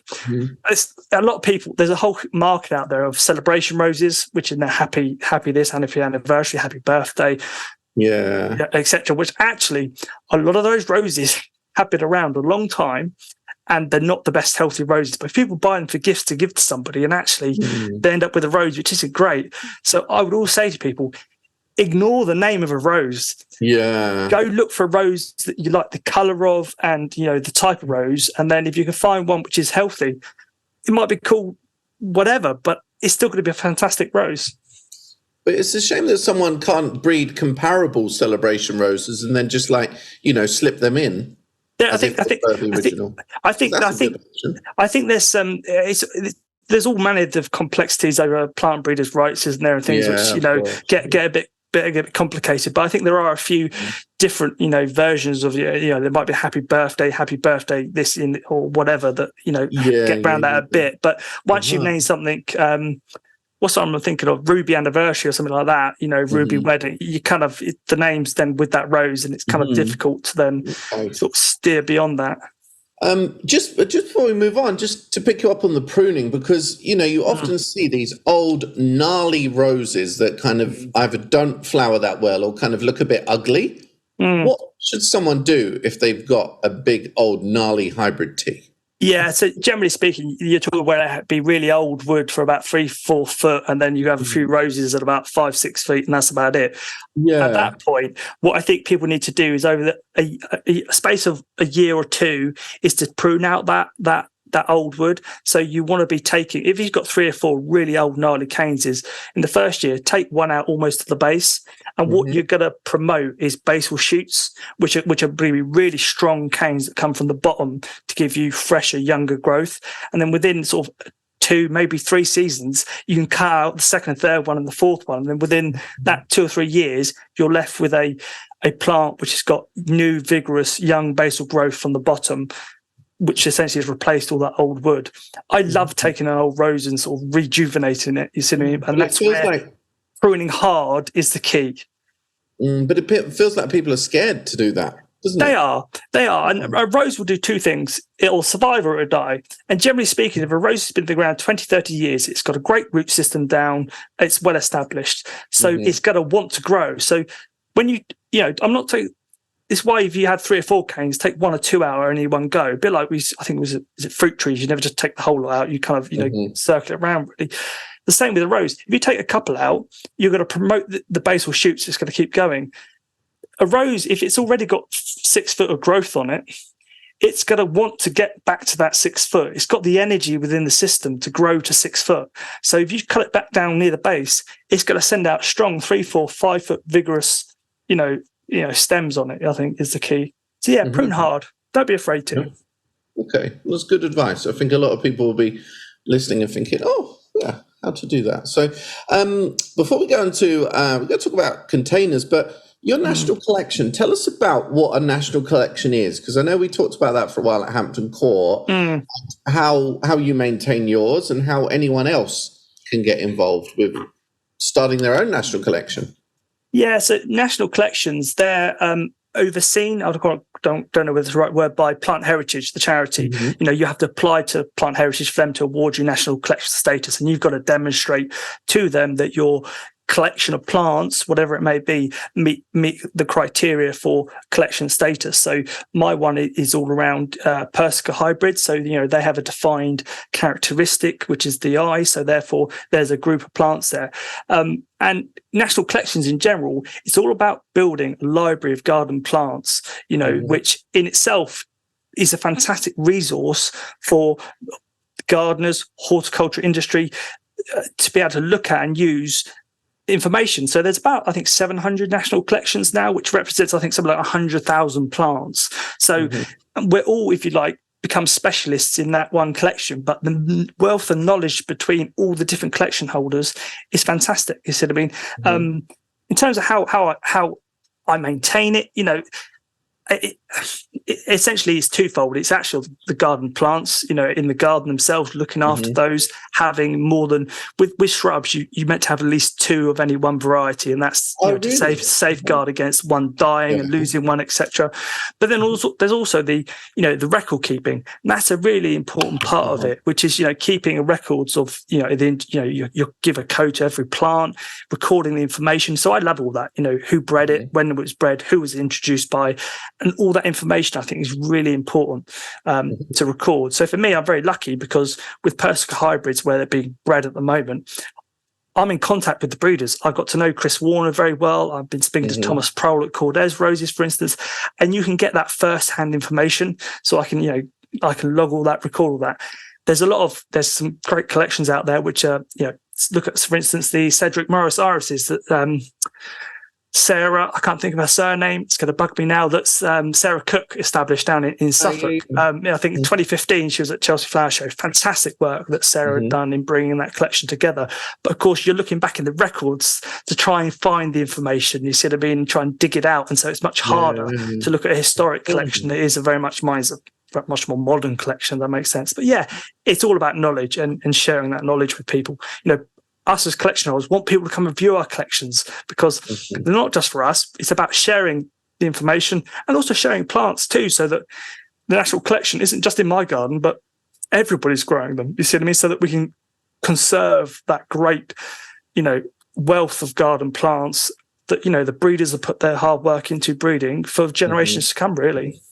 it's, a lot of people, there's a whole market out there of celebration roses, which are now happy this, happy anniversary, happy birthday, etc. Which actually, a lot of those roses have been around a long time, and they're not the best healthy roses. But if people buy them for gifts to give to somebody, and actually they end up with a rose which isn't great. So I would always say to people, ignore the name of a rose. Go look for a rose that you like the colour of, and the type of rose. And then if you can find one which is healthy, it might be called whatever, but it's still going to be a fantastic rose. But it's a shame that someone can't breed comparable celebration roses and then just slip them in. Yeah, I think there's there's all manner of complexities over plant breeders' rights, isn't there, and things which get a bit complicated. But I think there are a few different versions of there might be happy birthday this or whatever that get around that a bit. But once you've named something, what's I'm thinking of, ruby anniversary or something like that, ruby wedding, you kind of the names then with that rose, and it's kind of difficult to then sort of steer beyond that. Just before we move on, just to pick you up on the pruning, because you often see these old gnarly roses that kind of either don't flower that well or kind of look a bit ugly. What should someone do if they've got a big old gnarly hybrid tea? Yeah, so generally speaking, you're talking where it'd be really old wood for about 3-4 foot, and then you have a few roses at about 5-6 feet, and that's about it. At that point, what I think people need to do is over a space of a year or two is to prune out that old wood. So you want to be taking, if you've got 3 or 4 really old gnarly canes, is in the first year, take one out almost to the base. And what you're going to promote is basal shoots, which are really, really strong canes that come from the bottom to give you fresher, younger growth. And then within sort of 2, maybe 3 seasons, you can cut out the second and third one and the fourth one. And then within that 2 or 3 years, you're left with a plant which has got new, vigorous, young basal growth from the bottom, which essentially has replaced all that old wood. I love taking an old rose and sort of rejuvenating it, you see what I mean? And that's where pruning hard is the key. But it feels like people are scared to do that, doesn't it? They are. And a rose will do 2 things. It'll survive or it'll die. And generally speaking, if a rose has been in the ground 20, 30 years, it's got a great root system down, it's well established. So it's going to want to grow. So when I'm not taking, it's why if you had 3 or 4 canes, take 1 or 2 out in one go. A bit like I think is it fruit trees? You never just take the whole lot out. You kind of circle it around really. The same with a rose. If you take a couple out, you're going to promote the basal shoots. It's going to keep going. A rose, if it's already got 6 foot of growth on it, it's going to want to get back to that 6 foot. It's got the energy within the system to grow to 6 foot. So if you cut it back down near the base, it's going to send out strong 3, 4, 5 foot vigorous, stems on it, I think is the key. So yeah, prune hard. Don't be afraid to. Okay, well, that's good advice. I think a lot of people will be listening and thinking, oh, yeah, how to do that. So before we go into, we're going to talk about containers, but your national collection, tell us about what a national collection is, because I know we talked about that for a while at Hampton Court, how you maintain yours and how anyone else can get involved with starting their own national collection. Yeah, so national collections, they're overseen, I don't know whether it's the right word, by Plant Heritage, the charity. You have to apply to Plant Heritage for them to award you national collection status, and you've got to demonstrate to them that your collection of plants, whatever it may be, meet the criteria for collection status. So my one is all around persica hybrids. So, they have a defined characteristic, which is the eye. So therefore, there's a group of plants there. And national collections in general, it's all about building a library of garden plants, which in itself is a fantastic resource for gardeners, horticulture industry to be able to look at and use information. So there's about, I think, 700 national collections now, which represents, I think, something like 100,000 plants. So we're all, if you like, become specialists in that one collection, but the wealth and knowledge between all the different collection holders is fantastic. You see what I mean? In terms of how I maintain it, essentially it's twofold. It's actually the garden plants, in the garden themselves, looking after those, having more than with shrubs, you meant to have at least 2 of any one variety, and that's to safeguard against one dying and losing one, etc. But then also there's also the the record keeping, and that's a really important part of it, which is keeping records of you give a code to every plant, recording the information. So I love all that, who bred it, when it was bred, who was introduced by, and all that information I think is really important to record. So for me, I'm very lucky because with persica hybrids where they're being bred at the moment, I'm in contact with the breeders. I've got to know Chris Warner very well. I've been speaking to Thomas Prowl at Cordes Roses, for instance, and you can get that first-hand information. So I can log all that, record all that. There's some great collections out there which are, look at, for instance, the Cedric Morris irises that Sarah, I can't think of her surname, it's going to bug me now, that's Sarah Cook established down in Suffolk. I think in 2015 she was at Chelsea Flower Show. Fantastic work that Sarah had done in bringing that collection together. But of course, you're looking back in the records to try and find the information. You see what I mean? Try and dig it out. And so it's much harder to look at a historic collection. It is mine's a much more modern collection, if that makes sense. But yeah, it's all about knowledge and sharing that knowledge with people. Us as collectioners want people to come and view our collections because they're not just for us. It's about sharing the information and also sharing plants too, so that the actual collection isn't just in my garden, but everybody's growing them. You see what I mean? So that we can conserve that great, wealth of garden plants that, the breeders have put their hard work into breeding for generations to come, really.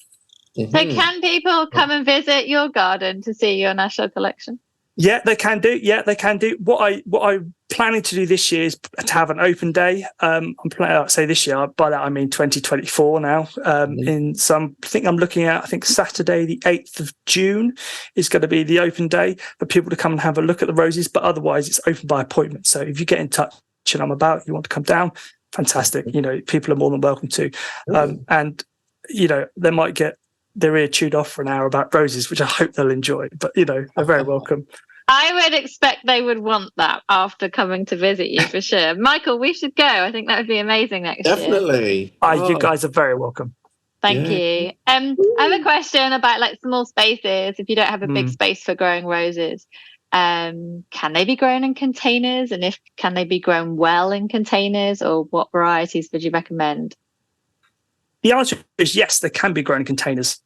So can people come and visit your garden to see your national collection? Yeah, they can do. What I'm planning to do this year is to have an open day. I'm planning, say this year, by that I mean 2024 now. I think I'm looking at, Saturday the 8th of June is going to be the open day for people to come and have a look at the roses, but otherwise it's open by appointment. So if you get in touch and I'm about, you want to come down, fantastic. People are more than welcome to. And, they might get their ear chewed off for an hour about roses, which I hope they'll enjoy, but they're very welcome. I would expect they would want that after coming to visit you for sure. Michael, we should go. I think that would be amazing next year. Definitely. You guys are very welcome. Thank you. I have a question about small spaces. If you don't have a big space for growing roses, can they be grown in containers? And can they be grown well in containers, or what varieties would you recommend? The answer is yes, they can be grown in containers.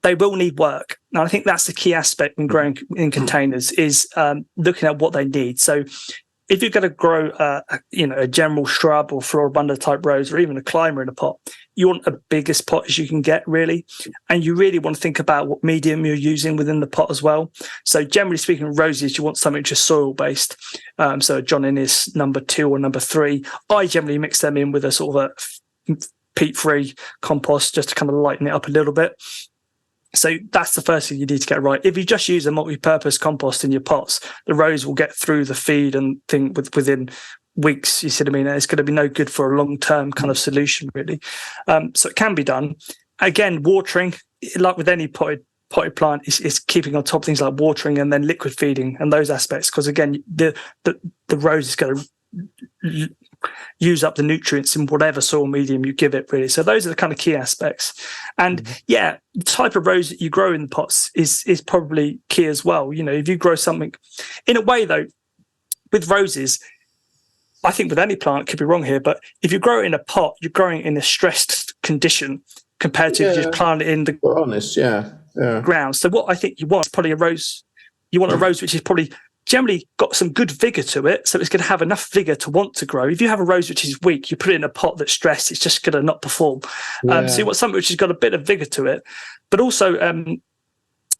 They will need work. And I think that's the key aspect when growing in containers is looking at what they need. So if you're going to grow a general shrub or floribunda type rose, or even a climber in a pot, you want the biggest pot as you can get, really. And you really want to think about what medium you're using within the pot as well. So generally speaking, roses, you want something just soil based. So John Innes number 2 or number 3. I generally mix them in with a sort of a peat-free compost just to kind of lighten it up a little bit. So that's the first thing you need to get right. If you just use a multi-purpose compost in your pots, the rose will get through the feed and thing within weeks. You see what I mean? It's going to be no good for a long-term kind of solution, really. So it can be done. Again, watering, like with any potted plant, is keeping on top of things like watering and then liquid feeding and those aspects. Because again, the rose is going to use up the nutrients in whatever soil medium you give it, really. So those are the kind of key aspects. And the type of rose that you grow in the pots is probably key as well. If you grow something in a way, though, with roses, I think with any plant, could be wrong here, but if you grow it in a pot, you're growing in a stressed condition compared to if you just plant it in the ground. So what I think you want is probably a rose. You want a rose which is probably generally got some good vigor to it, so it's going to have enough vigor to want to grow. If you have a rose which is weak, you put it in a pot that's stressed, it's just going to not perform. So you want something which has got a bit of vigor to it, but also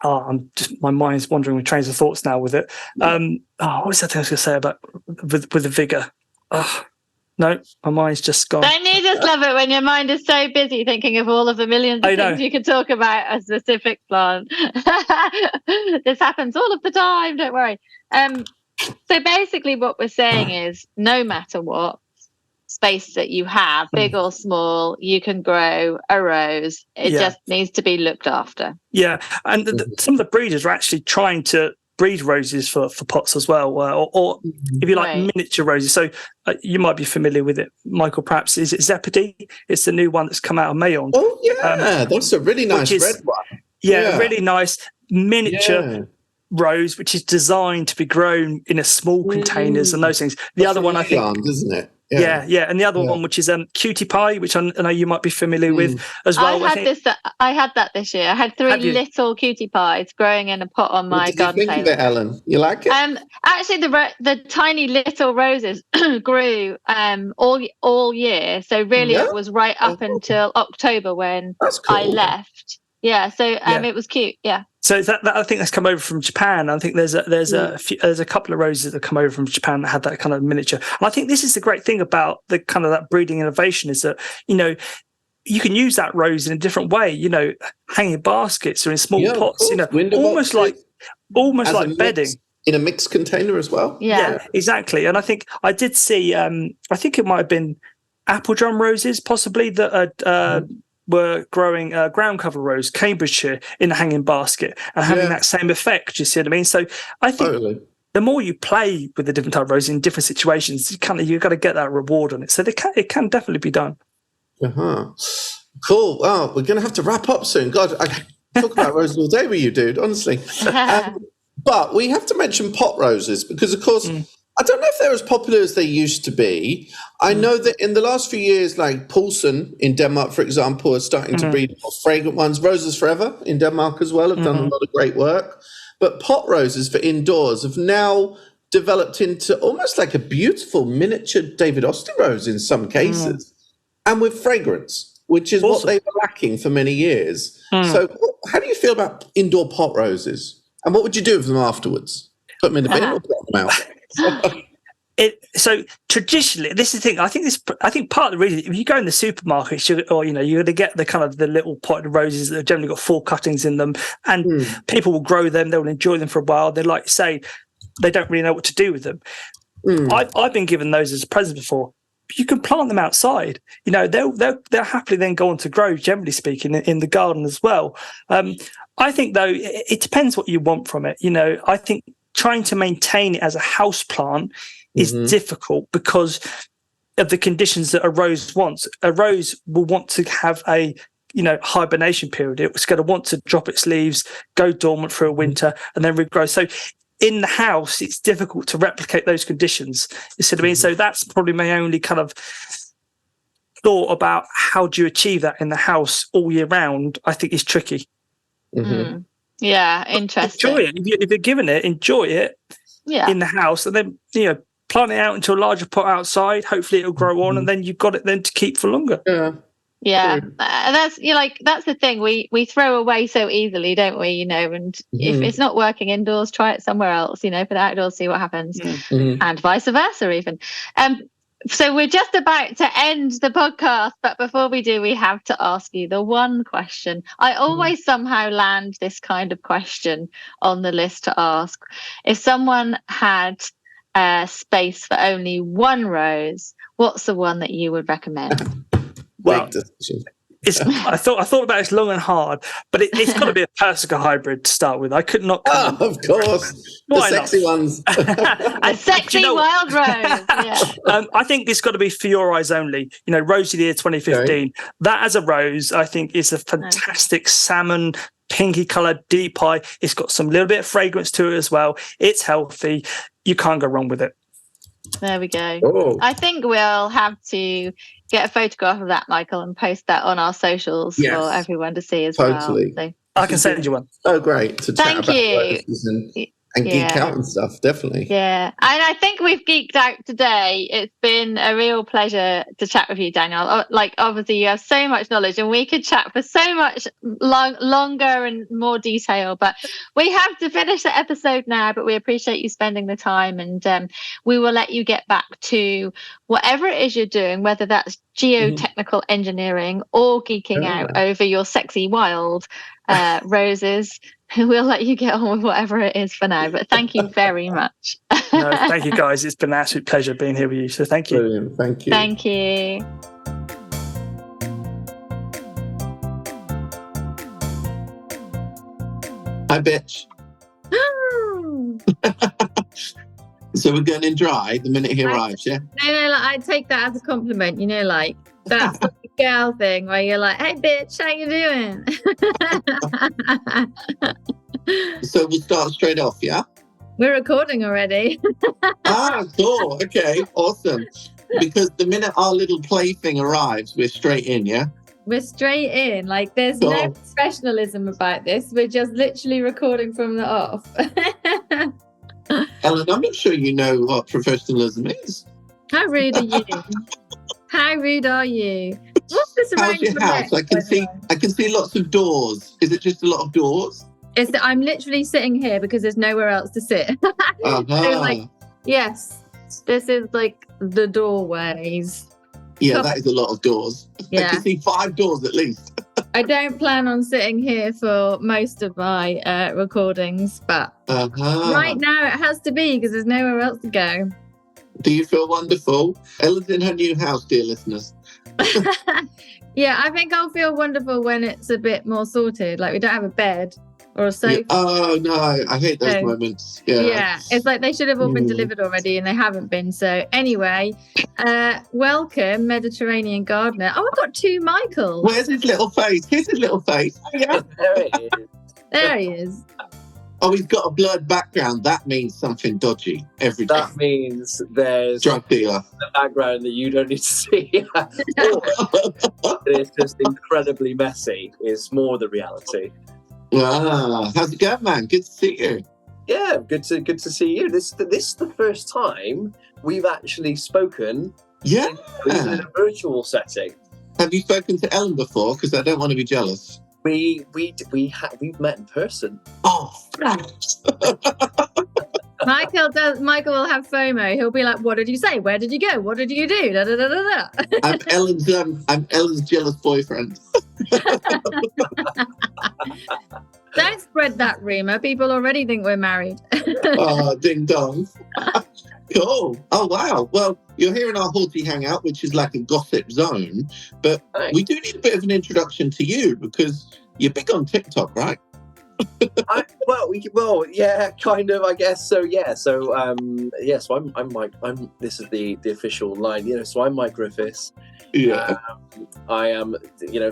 my mind's wandering with trains of thoughts now with it. What was that thing I was going to say about with the vigor? No, my mind's just gone. Don't you just love it when your mind is so busy thinking of all of the millions of things you could talk about a specific plant? This happens all of the time, don't worry. So basically what we're saying is no matter what space that you have, big or small, you can grow a rose. It just needs to be looked after. Yeah, and some of the breeders are actually trying to breed roses for pots as well, or if you like miniature roses. So you might be familiar with it, Michael. Perhaps is it Zepody? It's the new one that's come out of Mayong. Oh yeah, that's a really nice red one. Yeah, a really nice miniature rose, which is designed to be grown in a small containers and those things. The other one, I think, England, isn't it? Yeah, and the other one, which is Cutie Pie, which I know you might be familiar with as well. I had that this year. I had 3 little cutie pies growing in a pot on my garden table. What did you think of it, Ellen? You like it? Actually, the tiny little roses grew all year. So really, it was right up until October when I left. Yeah, so it was cute. Yeah. So that I think that's come over from Japan. I think there's a couple of roses that come over from Japan that had that kind of miniature. And I think this is the great thing about the kind of that breeding innovation is that, you can use that rose in a different way, hanging baskets or in small pots, almost like bedding. In a mixed container as well. Yeah, exactly. And I think I did see, I think it might have been apple drum roses possibly that were growing ground cover rose, Cambridgeshire, in a hanging basket and having that same effect. You see what I mean? So I think the more you play with the different type of roses in different situations, you've got to get that reward on it. So it can definitely be done. Cool. Oh, we're going to have to wrap up soon. God, I talk about roses all day with you, dude, honestly. But we have to mention pot roses because, of course, I don't know if they're as popular as they used to be. I know that in the last few years, like Poulsen in Denmark, for example, are starting to breed more fragrant ones. Roses Forever in Denmark as well have done a lot of great work. But pot roses for indoors have now developed into almost like a beautiful miniature David Austin rose in some cases, and with fragrance, which is what they were lacking for many years. So how do you feel about indoor pot roses? And what would you do with them afterwards? Put them in the bin or put them out? So traditionally, this is the thing. I think part of the reason, if you go in the supermarket, you're going to get the kind of the little potted roses that have generally got 4 cuttings in them, and people will grow them. They will enjoy them for a while. They like to say they don't really know what to do with them. I've been given those as a present before. You can plant them outside. They'll happily then go on to grow. Generally speaking, in the garden as well. I think though it depends what you want from it. I think trying to maintain it as a house plant is difficult because of the conditions that a rose wants. A rose will want to have a hibernation period. It's going to want to drop its leaves, go dormant for a winter, and then regrow. So in the house, it's difficult to replicate those conditions. You see what I mean? So that's probably my only kind of thought about how do you achieve that in the house all year round. I think is tricky. Yeah, interesting. Enjoy it. If you're given it, enjoy it in the house, and then plant it out into a larger pot outside. Hopefully, it'll grow on, and then you've got it then to keep for longer. Yeah, that's that's the thing. We throw away so easily, don't we? And if it's not working indoors, try it somewhere else. Put it outdoors, see what happens, and vice versa, even. So we're just about to end the podcast, but before we do, we have to ask you the one question. I always somehow land this kind of question on the list to ask. If someone had space for only one rose, what's the one that you would recommend? Well, I thought about this long and hard, but it's got to be a persica hybrid to start with. I could not. Of course, the sexy ones. A sexy wild rose. Yeah. I think it's got to be for your eyes only. Rose of the Year 2015. Okay. That as a rose, I think is a fantastic salmon, pinky coloured, deep eye. It's got some little bit of fragrance to it as well. It's healthy. You can't go wrong with it. There we go. I think we'll have to get a photograph of that, Michael, and post that on our socials for everyone to see as well. So. I can send you one. Oh, great. To chat Thank about you. And geek out and stuff, definitely. Yeah. And I think we've geeked out today. It's been a real pleasure to chat with you, Daniel. Obviously, you have so much knowledge and we could chat for so much longer and more detail. But we have to finish the episode now, but we appreciate you spending the time, and we will let you get back to whatever it is you're doing, whether that's geotechnical engineering or geeking out over your sexy wild roses. We'll let you get on with whatever it is for now, but thank you very much. No, thank you, guys. It's been an absolute pleasure being here with you. So thank you. Brilliant. Thank you. Thank you. Hi, bitch. So we're going in dry the minute he arrives, yeah? No, like, I take that as a compliment, like that's the girl thing where you're like, hey bitch, how you doing? So we'll start straight off, yeah? We're recording already. Cool. Okay, awesome. Because the minute our little plaything arrives, we're straight in, yeah? We're straight in. Like, there's no professionalism about this. We're just literally recording from the off. Ellen, I'm not sure you know what professionalism is. How rude are you? How rude are you? What's this How's your house? I can see lots of doors. Is it just a lot of doors? I'm literally sitting here because there's nowhere else to sit. So, yes, this is like the doorways. Yeah, that is a lot of doors. Yeah. I can see 5 doors at least. I don't plan on sitting here for most of my recordings, but right now it has to be because there's nowhere else to go. Do you feel wonderful? Ellen's in her new house, dear listeners. Yeah, I think I'll feel wonderful when it's a bit more sorted. Like we don't have a bed or a sofa. Yeah. Oh, no, I hate those moments. Yeah, it's like they should have all been delivered already and they haven't been. So anyway, welcome, Mediterranean Gardener. Oh, I've got 2 Michaels. Where's his little face? Here's his little face. Oh, yeah. There he is. Oh, he's got a blurred background. That means something dodgy every time. That means there's drug dealer. The background that you don't need to see. It's just incredibly messy. It's more the reality. How's it going, man? Good to see you. Yeah, good to see you. This is the first time we've actually spoken. Yeah, in a virtual setting. Have you spoken to Ellen before? Because I don't want to be jealous. We've met in person. Oh, Michael will have FOMO. He'll be like, "What did you say? Where did you go? What did you do?" Da, da, da, da, da. I'm Ellen's jealous boyfriend. Don't spread that rumor. People already think we're married. Oh, ding dong. Cool. Oh, wow. Well, you're here in our Horty Hangout, which is like a gossip zone. But we do need a bit of an introduction to you because you're big on TikTok, right? Yeah, kind of, I guess. So yeah, so so I'm Mike. This is the official line, So I'm Mike Griffiths. Yeah. I am.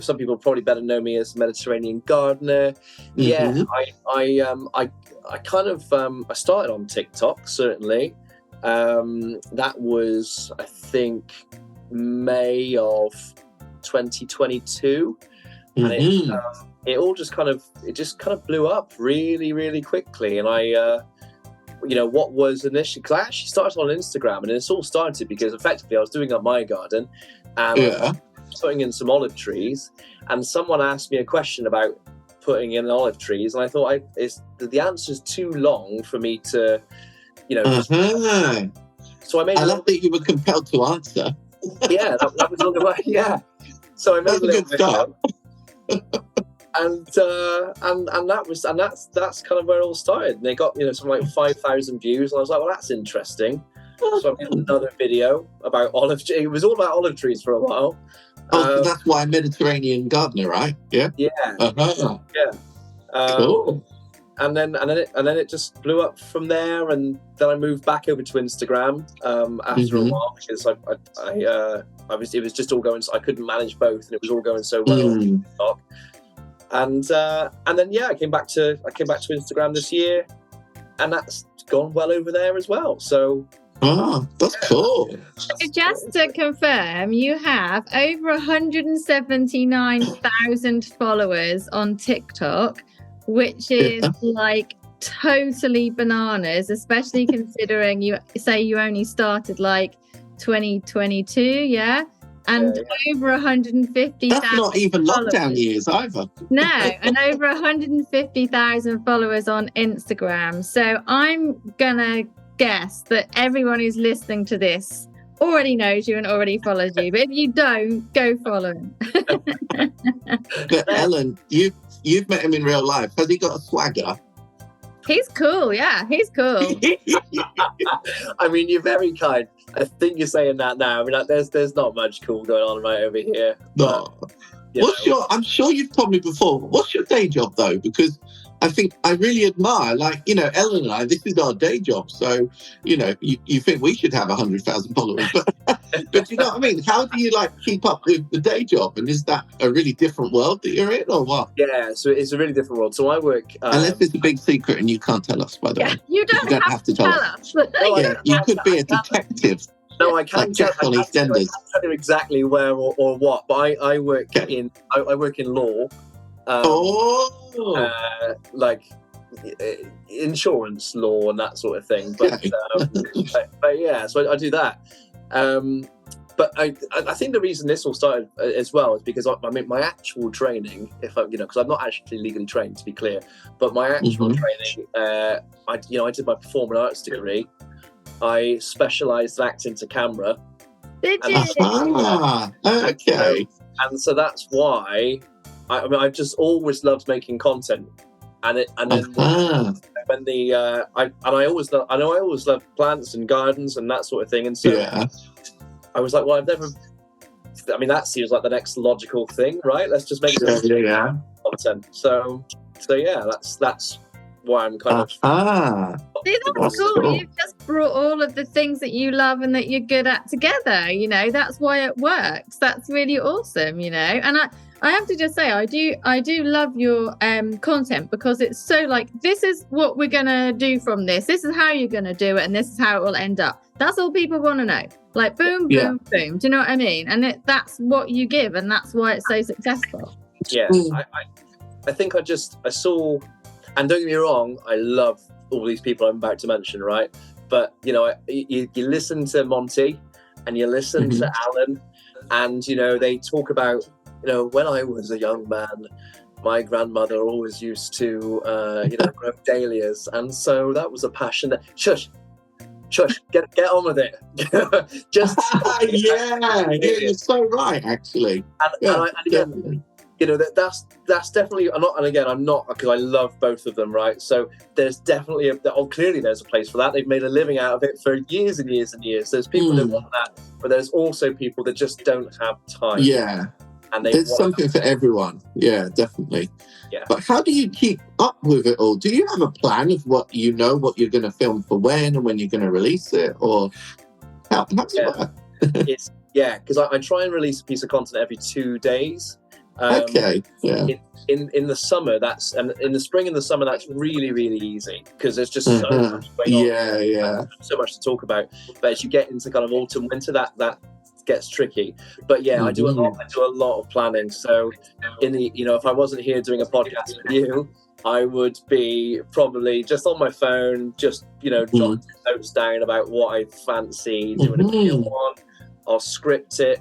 Some people probably better know me as Mediterranean Gardener. Yeah. Mm-hmm. I kind of I started on TikTok certainly. That was, I think, May of 2022, and it all just kind of blew up really, really quickly. And I, what was initially, because I actually started on Instagram, and it's all started because effectively I was doing up my garden and putting in some olive trees, and someone asked me a question about putting in olive trees, and I thought the answer's too long for me to. So I love that you were compelled to answer. Yeah, that was on the way. Yeah, so I made a little start, and that's kind of where it all started. And they got something like 5,000 views, and I was like, well, that's interesting. So I made another video about olive trees. It was all about olive trees for a while. So that's why Mediterranean Gardener, right? Yeah. Yeah. Yeah. Cool. And then it just blew up from there, and then I moved back over to Instagram after a while because it was just all going. I couldn't manage both, and it was all going so well on TikTok. And then I came back to Instagram this year, and that's gone well over there as well. So. Oh, that's cool. So just to confirm, you have over 179,000 followers on TikTok, which is like totally bananas, especially considering you only started like 2022, yeah? And over 150,000 That's not even lockdown years either. No, and over 150,000 followers on Instagram. So I'm gonna guess that everyone who's listening to this already knows you and already follows you. But if you don't, go follow him. But Ellen, you've met him in real life. Has he got a swagger? He's cool, yeah. He's cool. I mean, you're very kind. I think you're saying that now. I mean, there's not much cool going on right over here. No. I'm sure you've told me before. What's your day job though? Because I think I really admire, like, you know, Ellen and I, this is our day job. So, you know, you think we should have 100,000 followers, but you know what I mean? How do you like keep up with the day job? And is that a really different world that you're in, or what? Yeah, so it's a really different world. So I work... Unless it's a big secret and you can't tell us, by the way. You don't have to tell us. You could be a detective. No, I can't tell you exactly where or what, but I work in law. Like insurance law and that sort of thing. But yeah, so I do that. But I think the reason this all started as well is because I mean my actual training, because I'm not actually legally trained, to be clear, but my actual training, I did my performing arts degree. I specialised in acting to camera. Did you? Okay. And so that's why I've just always loved making content, and then when I always loved plants and gardens and that sort of thing, and so I was like, well, that seems like the next logical thing, right? Let's just make content. So yeah, that's why I'm kind of. See, that's cool. You've just brought all of the things that you love and that you're good at together. You know, that's why it works. That's really awesome. You know, and I have to just say, I do love your content, because it's so like, this is what we're gonna do from this. This is how you're gonna do it, and this is how it will end up. That's all people want to know. Like, boom, boom, boom. Do you know what I mean? And that's what you give, and that's why it's so successful. Yeah, I think I saw, and don't get me wrong, I love all these people I'm about to mention, right? But you know, you listen to Monty, and you listen to Alan, and you know, they talk about, you know, when I was a young man, my grandmother always used to, grow dahlias, and so that was a passion. Shush, get on with it. Just you're so right, actually. And again, you know, that's definitely. I'm not, because I love both of them, right? So there's definitely clearly there's a place for that. They've made a living out of it for years and years and years. There's people that want that, but there's also people that just don't have time. Yeah. And there's something for everyone. Yeah, definitely. Yeah. But how do you keep up with it all? Do you have a plan of what you're going to film for when and when you're going to release it, or how does it work? Because I try and release a piece of content every 2 days. Okay. Yeah. In the summer, and in the spring and the summer, that's really, really easy, because there's just so much going on. Yeah. So much to talk about. But as you get into kind of autumn, winter, that gets tricky. But yeah, I do a lot of planning. So if I wasn't here doing a podcast with you, I would be probably just on my phone, just jotting notes down about what I fancy doing a video on. I'll script it.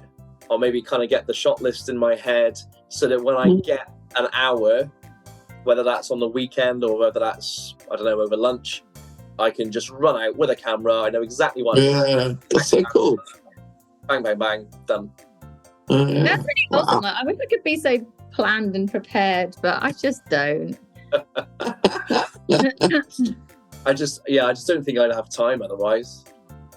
I'll maybe kind of get the shot list in my head, so that when I get an hour, whether that's on the weekend or whether that's, I don't know, over lunch, I can just run out with a camera. I know exactly what I'm doing. Yeah, that's so cool. Bang, bang, bang, done. That's really awesome. I wish I could be so planned and prepared, but I just don't. I just don't think I'd have time otherwise.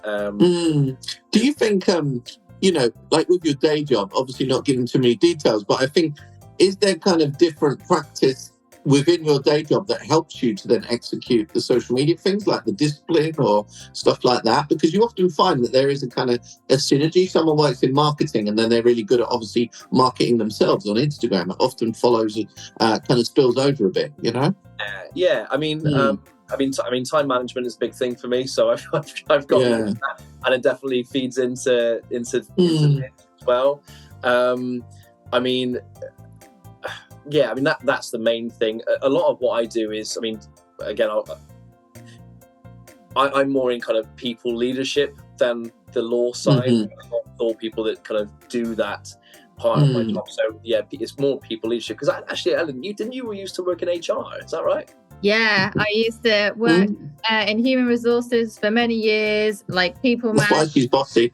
Do you think, like with your day job, obviously not giving too many details, but I think, is there kind of different practice within your day job that helps you to then execute the social media things, like the discipline or stuff like that? Because you often find that there is a kind of a synergy. Someone works in marketing and then they're really good at obviously marketing themselves on Instagram. It often follows, kind of spills over a bit, you know? Yeah, I mean, time management is a big thing for me, so I've got that, and it definitely feeds into this as well. That's the main thing. A lot of what I do is, I'm more in kind of people leadership than the law side. All people that kind of do that part of my job. So yeah, it's more people leadership. Because actually, Ellen, you were used to work in HR, is that right? Yeah, I used to work in human resources for many years, like people management. That's why she's bossy.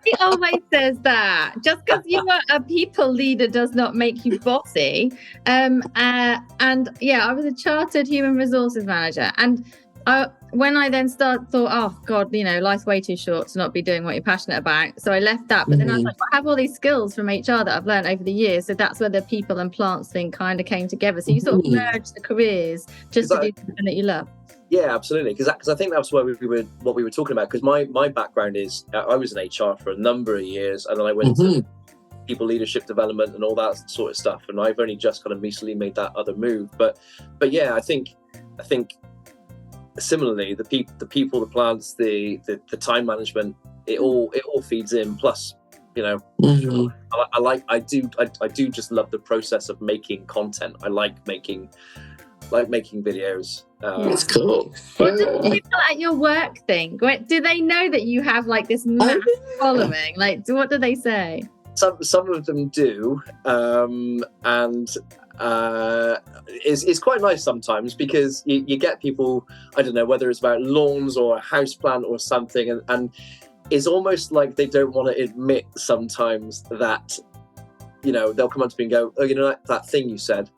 He always says that. Just because you are a people leader does not make you bossy. And yeah, I was a chartered human resources manager, and when I then thought, oh God, life's way too short to not be doing what you're passionate about. So I left that. But then I was like, I have all these skills from HR that I've learned over the years. So that's where the people and plants thing kind of came together. So you sort of merged the careers just to do something that you love. Yeah, absolutely. Because I think that's what we were talking about. Because my background is I was in HR for a number of years, and then I went to people leadership development and all that sort of stuff. And I've only just kind of recently made that other move. But yeah, I think similarly, the people, the plants, the time management, it all feeds in. Plus, I do just love the process of making content. I like making videos. That's cool. What do people at your work think? Do they know that you have like this massive following? Like, what do they say? Some of them do, and it's quite nice sometimes because you get people, I don't know, whether it's about lawns or a house plant or something, and it's almost like they don't want to admit sometimes that, they'll come up to me and go, oh, that thing you said,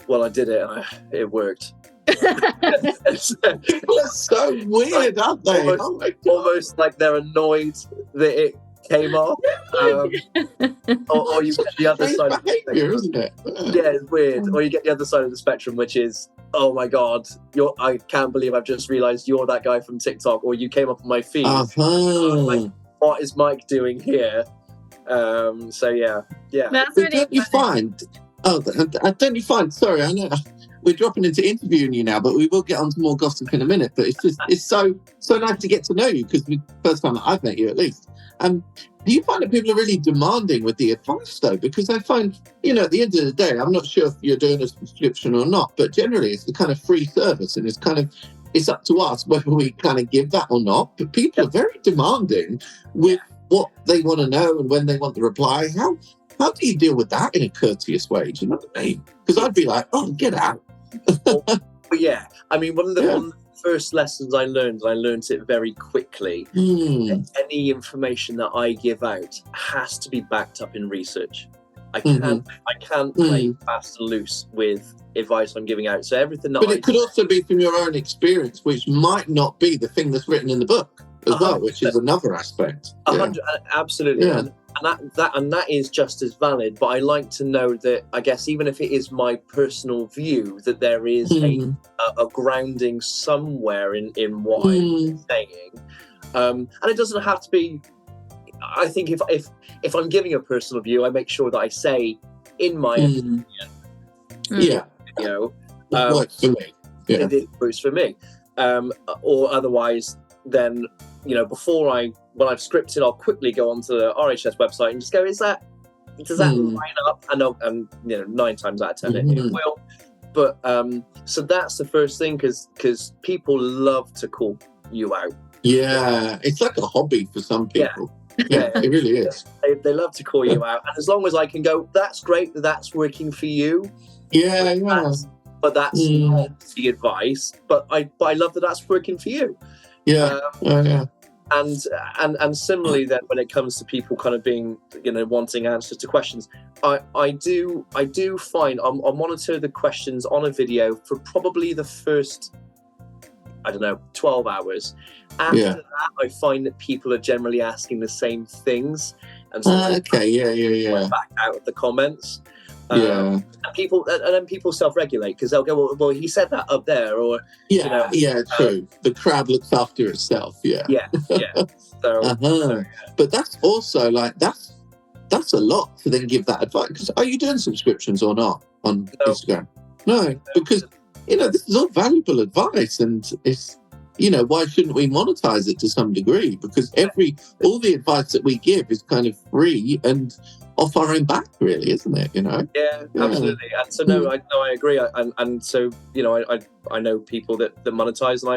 well, I did it and it worked. People are so weird, aren't they? Almost like they're annoyed that it came off, or you get the other side of the spectrum, isn't it? Yeah, it's weird. Or you get the other side of the spectrum, which is, oh my God, I can't believe I've just realised you're that guy from TikTok, or you came up on my feed. Like, what is Mike doing here? So yeah. That's really. Don't you find? Don't you find? Sorry, I know we're dropping into interviewing you now, but we will get on to more gossip in a minute. But it's so nice to get to know you, because the first time that I've met you, at least. Do you find that people are really demanding with the advice, though? Because I find, at the end of the day, I'm not sure if you're doing a subscription or not, but generally it's the kind of free service, and it's up to us whether we kind of give that or not. But people are very demanding with what they want to know and when they want the reply. How do you deal with that in a courteous way? Do you know what I mean? Because I'd be like, oh, get out. Yeah. I mean, one of the first lessons I learned it very quickly. Any information that I give out has to be backed up in research. I can't play fast and loose with advice I'm giving out. So everything that it could also be from your own experience, which might not be the thing that's written in the book as well, which is another aspect. 100, absolutely. Yeah. And that is just as valid. But I like to know that, I guess, even if it is my personal view, that there is a grounding somewhere in what I'm saying. And it doesn't have to be. I think if I'm giving a personal view, I make sure that I say, in my opinion, it works for me. Yeah. It works for me. Or otherwise, then when I've scripted, I'll quickly go onto the RHS website and just go, does that line up? And 9 times out of 10 it will. But so that's the first thing, because people love to call you out. Yeah, it's like a hobby for some people. Yeah, it really is. They love to call you out, and as long as I can go, that's great, that's working for you. Yeah. But that's not the advice. But I love that that's working for you. Yeah. And similarly, then when it comes to people kind of being, wanting answers to questions, I do find I'll monitor the questions on a video for probably the first, 12 hours. After that, I find that people are generally asking the same things, and so back out of the comments. And then people self-regulate, because they'll go, well, he said that up there, or true. The crowd looks after itself. So, but that's also that's a lot to then give that advice. Because are you doing subscriptions or not on Instagram? No, because this is all valuable advice, and it's why shouldn't we monetize it to some degree? Because all the advice that we give is kind of free and off our own back, really, isn't it? Yeah, absolutely. And so I agree. And so I know people that monetize, and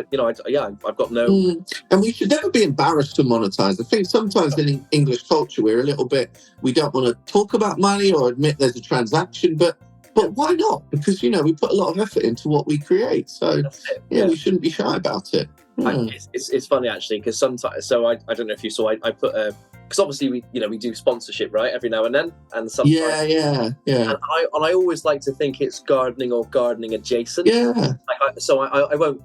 I've got no. And we should never be embarrassed to monetize. I think sometimes in English culture we're a little bit, we don't want to talk about money or admit there's a transaction, but why not? Because we put a lot of effort into what we create, so we shouldn't be shy about it. It's funny actually, because sometimes, so I don't know if you saw, I put a because obviously we do sponsorship, right, every now and then, and sometimes yeah. And I always like to think it's gardening or gardening adjacent. Yeah. I won't.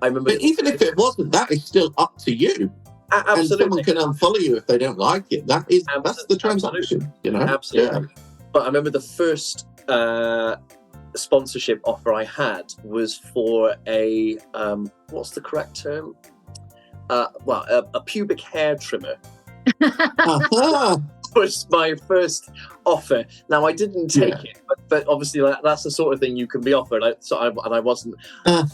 I remember. But even if it wasn't, that is still up to you. Absolutely. And someone can unfollow you if they don't like it. That's the transaction, you know. Absolutely. Yeah. But I remember the first sponsorship offer I had was for a what's the correct term? A pubic hair trimmer. Was my first offer. Now I didn't take it, but obviously that's the sort of thing you can be offered. I wasn't. I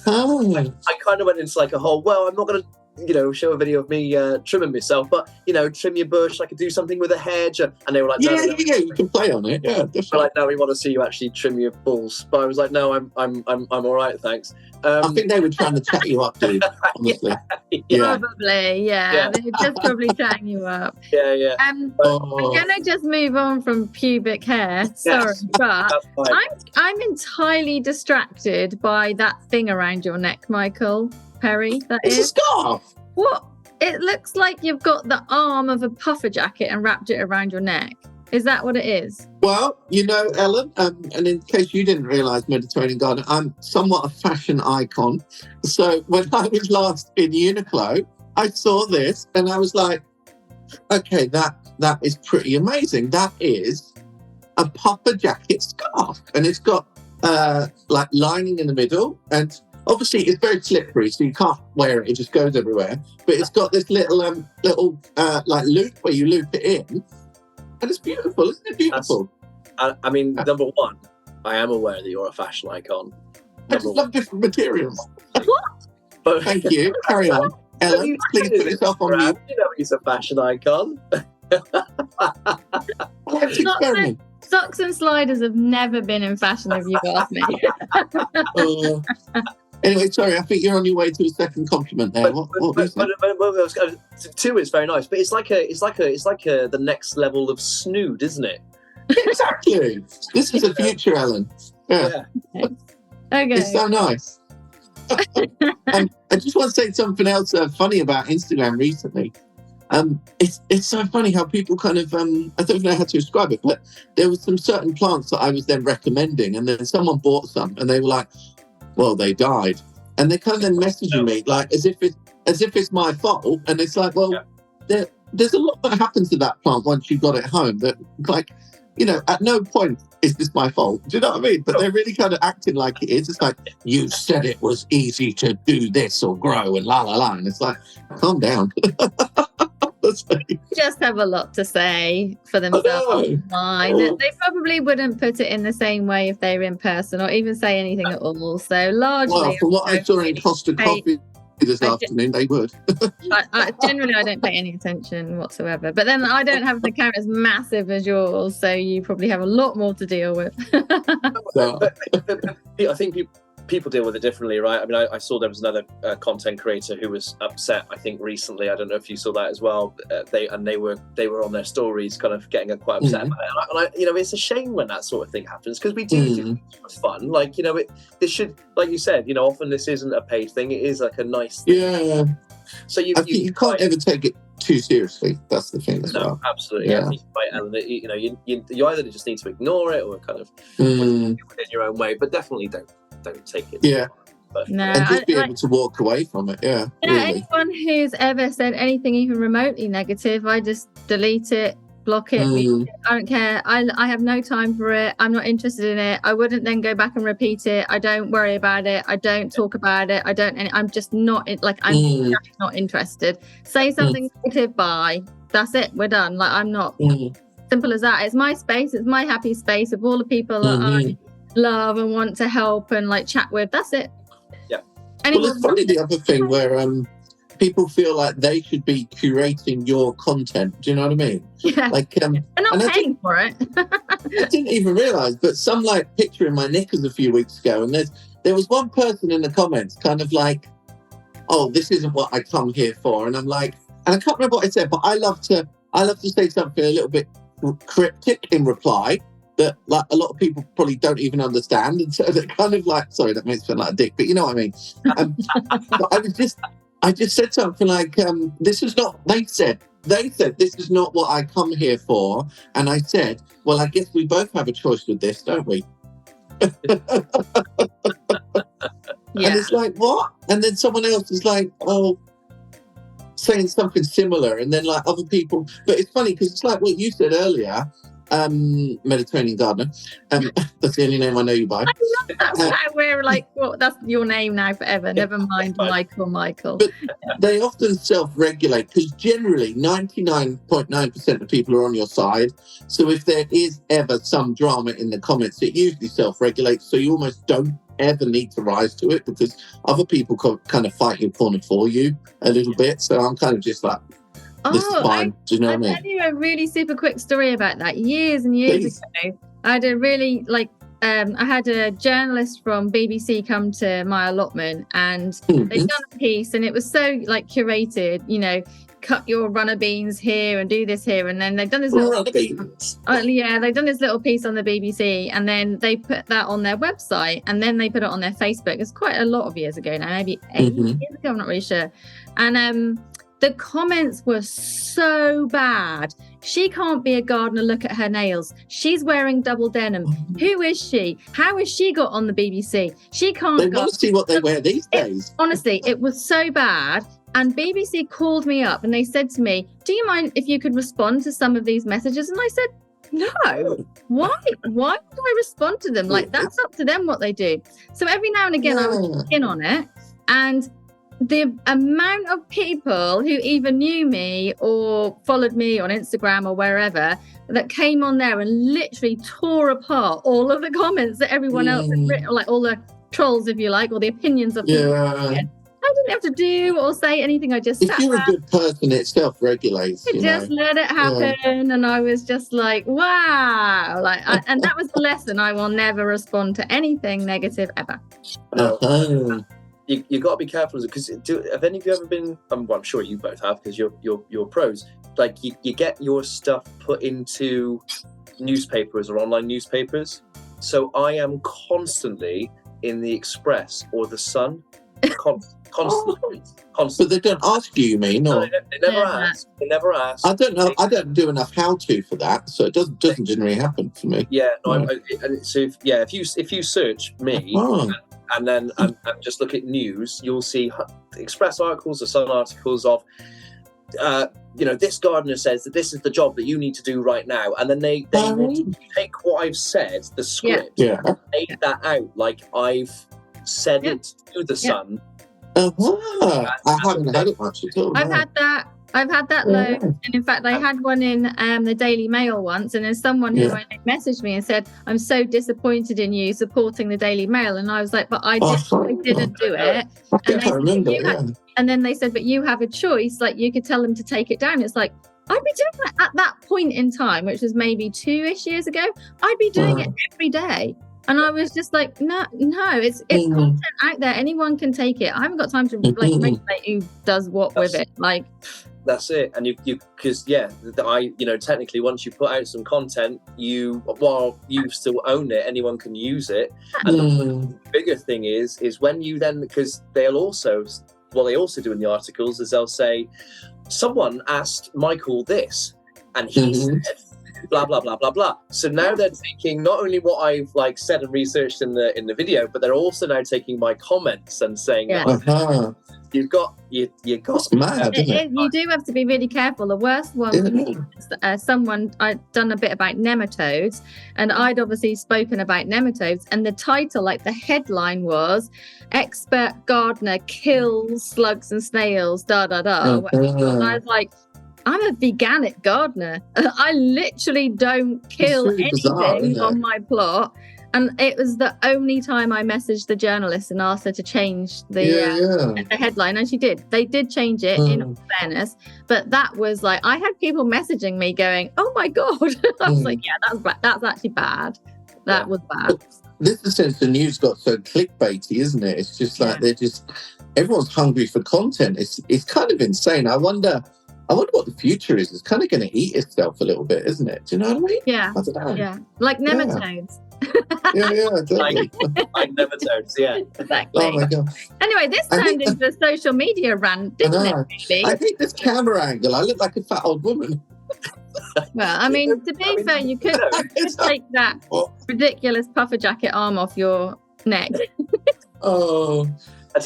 kind of went into like a whole. Well, I'm not going to show a video of me trimming myself, but trim your bush. I could do something with a hedge, and they were like, no, you can play on it. Yeah, definitely. Like, no, we want to see you actually trim your balls. But I was like, no, I'm all right, thanks. I think they were trying to chat you up, dude. Honestly, probably, yeah. They were just probably chatting you up. Yeah. I'm gonna just move on from pubic hair. Sorry, but I'm entirely distracted by that thing around your neck, Michael Perry. It's a scarf. What? It looks like you've got the arm of a puffer jacket and wrapped it around your neck. Is that what it is? Well, Ellen, and in case you didn't realise, Mediterranean Garden, I'm somewhat a fashion icon. So when I was last in Uniqlo, I saw this and I was like, okay, that is pretty amazing. That is a puffer jacket scarf. And it's got like lining in the middle, and obviously it's very slippery, so you can't wear it. It just goes everywhere. But it's got this little like loop where you loop it in. And it's beautiful, isn't it beautiful? I mean, number one, I am aware that you're a fashion icon. I just love different materials. But thank you. Carry on. Ellen, please put yourself on mute. You know he's a fashion icon. Let's experiment. Socks and sliders have never been in fashion, if you ask me. Anyway, sorry, I think you're on your way to a second compliment there. Two is very nice, but it's like the next level of snood, isn't it? Exactly. This is the future, Ellen. Yeah. Okay. It's so nice. I just want to say something else funny about Instagram recently. It's so funny how people kind of I don't know how to describe it, but there was some certain plants that I was then recommending, and then someone bought some, and they were like, well, they died, and they kind of then messaging me like as if it's my fault, and it's like, well, there's a lot that happens to that plant once you got it home. That, like, at no point is this my fault. Do you know what I mean? But they're really kind of acting like it is. It's like, you said it was easy to do this or grow and la la la, and it's like, calm down. Just have a lot to say for themselves. They probably wouldn't put it in the same way if they were in person, or even say anything at all. So largely, well, from what I saw in Costa Coffee this afternoon, they would. Generally, I don't pay any attention whatsoever. But then I don't have the camera as massive as yours, so you probably have a lot more to deal with. I think people deal with it differently, right? I mean, I saw there was another content creator who was upset, I think, recently. I don't know if you saw that as well. They were on their stories kind of getting quite upset about it. And it's a shame when that sort of thing happens, because we do it for fun. Like, this should, like you said, often this isn't a paid thing. It is like a nice thing. Yeah. So you can't ever take it too seriously. That's the thing as well. Absolutely. Yeah. I think, right, Ellen, you either just need to ignore it or kind of do it in your own way, but definitely don't take it. Yeah. But, and just be able to walk away from it. Yeah. Really. Anyone who's ever said anything even remotely negative, I just delete it, block it. I don't care. I have no time for it. I'm not interested in it. I wouldn't then go back and repeat it. I don't worry about it. I don't talk about it. I'm just not I'm just not interested. Say something negative, bye. That's it. We're done. Like, I'm not. Simple as that. It's my space. It's my happy space of all the people that I love and want to help and like chat with. That's it. Yeah. Well, it's funny, the other thing where people feel like they should be curating your content. Do you know what I mean? Yeah. Like, they're not paying for it. I didn't even realise, but some picture in my knickers a few weeks ago, and there was one person in the comments kind of like, oh, this isn't what I come here for. And I'm like, and I can't remember what I said, but I love to say something a little bit cryptic in reply that like a lot of people probably don't even understand, and so they're kind of like, sorry, that makes me feel like a dick, but you know what I mean. But I just said something like, this is not, they said they said, this is not what I come here for. And I said, well, I guess we both have a choice with this, don't we? And it's like, what? And then someone else is like, oh, saying something similar. And then like other people. But it's funny because it's like what you said earlier, Mediterranean gardener. That's the only name I know you by. I love that. Now we're like, well, that's your name now forever. Never mind Michael. But they often self-regulate because generally 99.9% of people are on your side. So if there is ever some drama in the comments, it usually self-regulates. So you almost don't ever need to rise to it because other people kind of fight your corner for you a little bit. So I'm kind of just like, this is fine. Do you know what I mean? I'll tell you a really super quick story about that. Years and years ago, I had a really I had a journalist from BBC come to my allotment, and they'd done a piece, and it was so like curated, you know, cut your runner beans here and do this here, and then they've done this little piece. They've done this little piece on the BBC, and then they put that on their website, and then they put it on their Facebook. It's quite a lot of years ago now, maybe 8 years ago, I'm not really sure. And the comments were so bad. She can't be a gardener. Look at her nails. She's wearing double denim. Who is she? How has she got on the BBC? She can't. They want to see what they wear these days. Honestly, it was so bad. And BBC called me up and they said to me, do you mind if you could respond to some of these messages? And I said, no. Why do I respond to them? Like, that's up to them what they do. So every now and again, I was in on it. And the amount of people who either knew me or followed me on Instagram or wherever that came on there and literally tore apart all of the comments that everyone else had written, like all the trolls, if you like, or the opinions of people. I didn't have to do or say anything. I just if you're a good person, it self-regulates. Just let it happen, and I was just like, wow, and that was the lesson. I will never respond to anything negative ever. You got to be careful because have any of you ever been? Well, I'm sure you both have because you're pros. Like you get your stuff put into newspapers or online newspapers. So I am constantly in the Express or the Sun. Constantly. But they don't ask you mean? No, they never ask. They never ask. I don't know. I don't do enough how-to for that, so it doesn't generally happen for me. Yeah, no. If you search me and then and just look at news, you'll see Express articles or Sun articles of, this gardener says that this is the job that you need to do right now, and then they want to take what I've said, the script, take that out like I've said it to the Sun. I haven't had it much at all. I've had that load, and in fact I had one in the Daily Mail once, and there's someone who messaged me and said, I'm so disappointed in you supporting the Daily Mail, and I was like, but I didn't do it. I remember, and then they said, but you have a choice, like you could tell them to take it down. It's like, I'd be doing that at that point in time, which was maybe 2-ish years ago. I'd be doing it every day. And I was just like, no, it's content out there. Anyone can take it. I haven't got time to regulate who does what with it. Like, that's it. And technically, once you put out some content, while you still own it, anyone can use it. And the bigger thing is when you then, because they also do in the articles is they'll say, someone asked Michael this, and he said, blah blah blah blah blah. So now they're taking not only what I've said and researched in the video, but they're also now taking my comments and saying, you got. It's mad, isn't it? You do have to be really careful. The worst one was someone I'd done a bit about nematodes, and I'd obviously spoken about nematodes, and the title, the headline was "Expert Gardener Kills Slugs and Snails." And I was like, I'm a veganic gardener. I literally don't kill anything on my plot. And it was the only time I messaged the journalist and asked her to change the headline. And she did. They did change it in all fairness. But that was I had people messaging me going, oh my God. I was like, that's actually bad. That was bad. This is since the news got so clickbaity, isn't it? It's just everyone's hungry for content. It's kind of insane. I wonder what the future is. It's kind of going to eat itself a little bit, isn't it? Do you know what I mean? Yeah. I don't know. Yeah. Like nematodes. Totally. Like nematodes, yeah. Exactly. Oh my God. Anyway, this turned into a social media rant, didn't it, really? I hate this camera angle. I look like a fat old woman. Well, I mean, to be fair, you could take that ridiculous puffer jacket arm off your neck. Oh,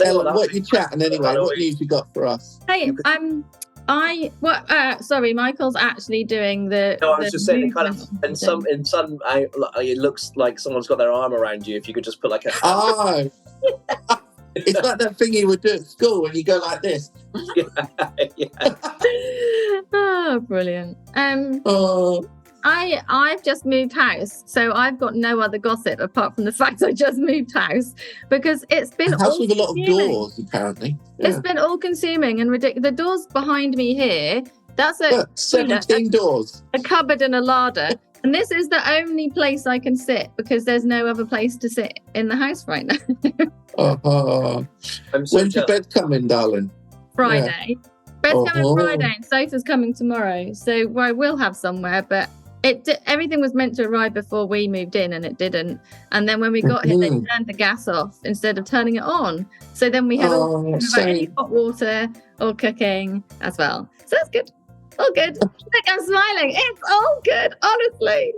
Ellen, what are you chatting anyway? What news you got for us? Hey, sorry, Michael's actually doing the. No, I was just saying, kind of, in some, it looks like someone's got their arm around you. If you could just put like a. Oh, it's like that thing you would do at school when you go like this. Yeah. Oh, brilliant. I've just moved house, so I've got no other gossip apart from the fact I just moved house, because it's been a house with a lot of doors, apparently. Yeah. It's been all consuming and ridiculous. The doors behind me here, that's 17 doors, a cupboard and a larder, and this is the only place I can sit because there's no other place to sit in the house right now. When's your bed coming, darling? Friday. Yeah. Bed's coming Friday and sofa's coming tomorrow, so I will have somewhere, but everything was meant to arrive before we moved in, and it didn't. And then when we got here, they turned the gas off instead of turning it on. So then we had any hot water or cooking as well. So that's good. All good. Look, I'm smiling. It's all good, honestly.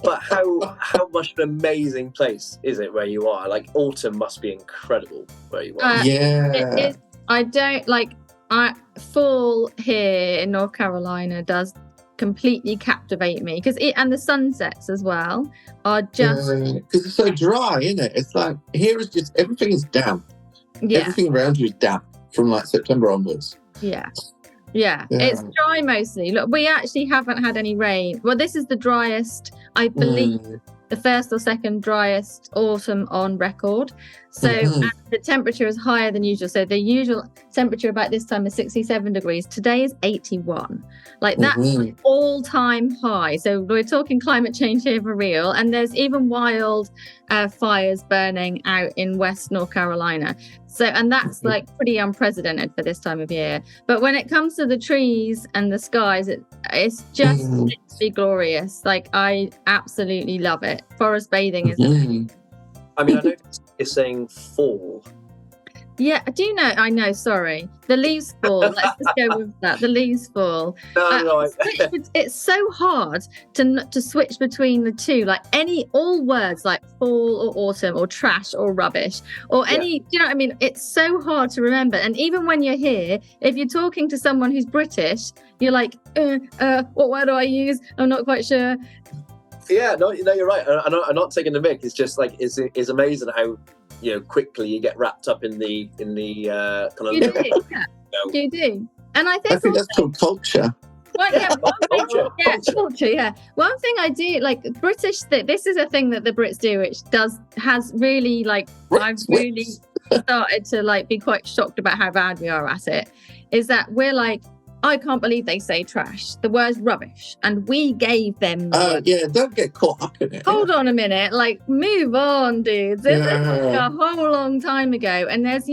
But how much an amazing place is it where you are? Like, autumn must be incredible where you are. It is. I don't like. Fall here in North Carolina does completely captivate me and the sunsets as well are just because it's so dry, isn't it? It's like here is just everything is damp. Everything around you is damp from like September onwards. Yeah, it's dry mostly. Look, we actually haven't had any rain. Well, this is the driest, I believe, the first or second driest autumn on record. So the temperature is higher than usual. So the usual temperature about this time is 67 degrees. Today is 81. Like that's an all-time high. So we're talking climate change here for real. And there's even wild fires burning out in West North Carolina. So, and that's like pretty unprecedented for this time of year. But when it comes to the trees and the skies, it's just literally glorious. Like I absolutely love it. Forest bathing is amazing. I mean, I know you're saying fall. Yeah, I do know. I know. Sorry, the leaves fall. Let's just go with that. The leaves fall. No. It's so hard to switch between the two. Like all words like fall or autumn or trash or rubbish or any. Do you know what I mean? It's so hard to remember. And even when you're here, if you're talking to someone who's British, you're like, what word do I use? I'm not quite sure. Yeah, no, you're right. I'm not taking the mick. It's just like it's amazing how quickly you get wrapped up in the kind of. You do, you do, and I think that's called culture. Well, culture. Yeah, one thing I do like British. This is a thing that the Brits do, which has really like I've really started to like be quite shocked about how bad we are at it. Is that we're like. I can't believe they say trash. The word's rubbish. And we gave them... don't get caught up in it. Hold on a minute. Like, move on, dudes. This is like a whole long time ago. And there's,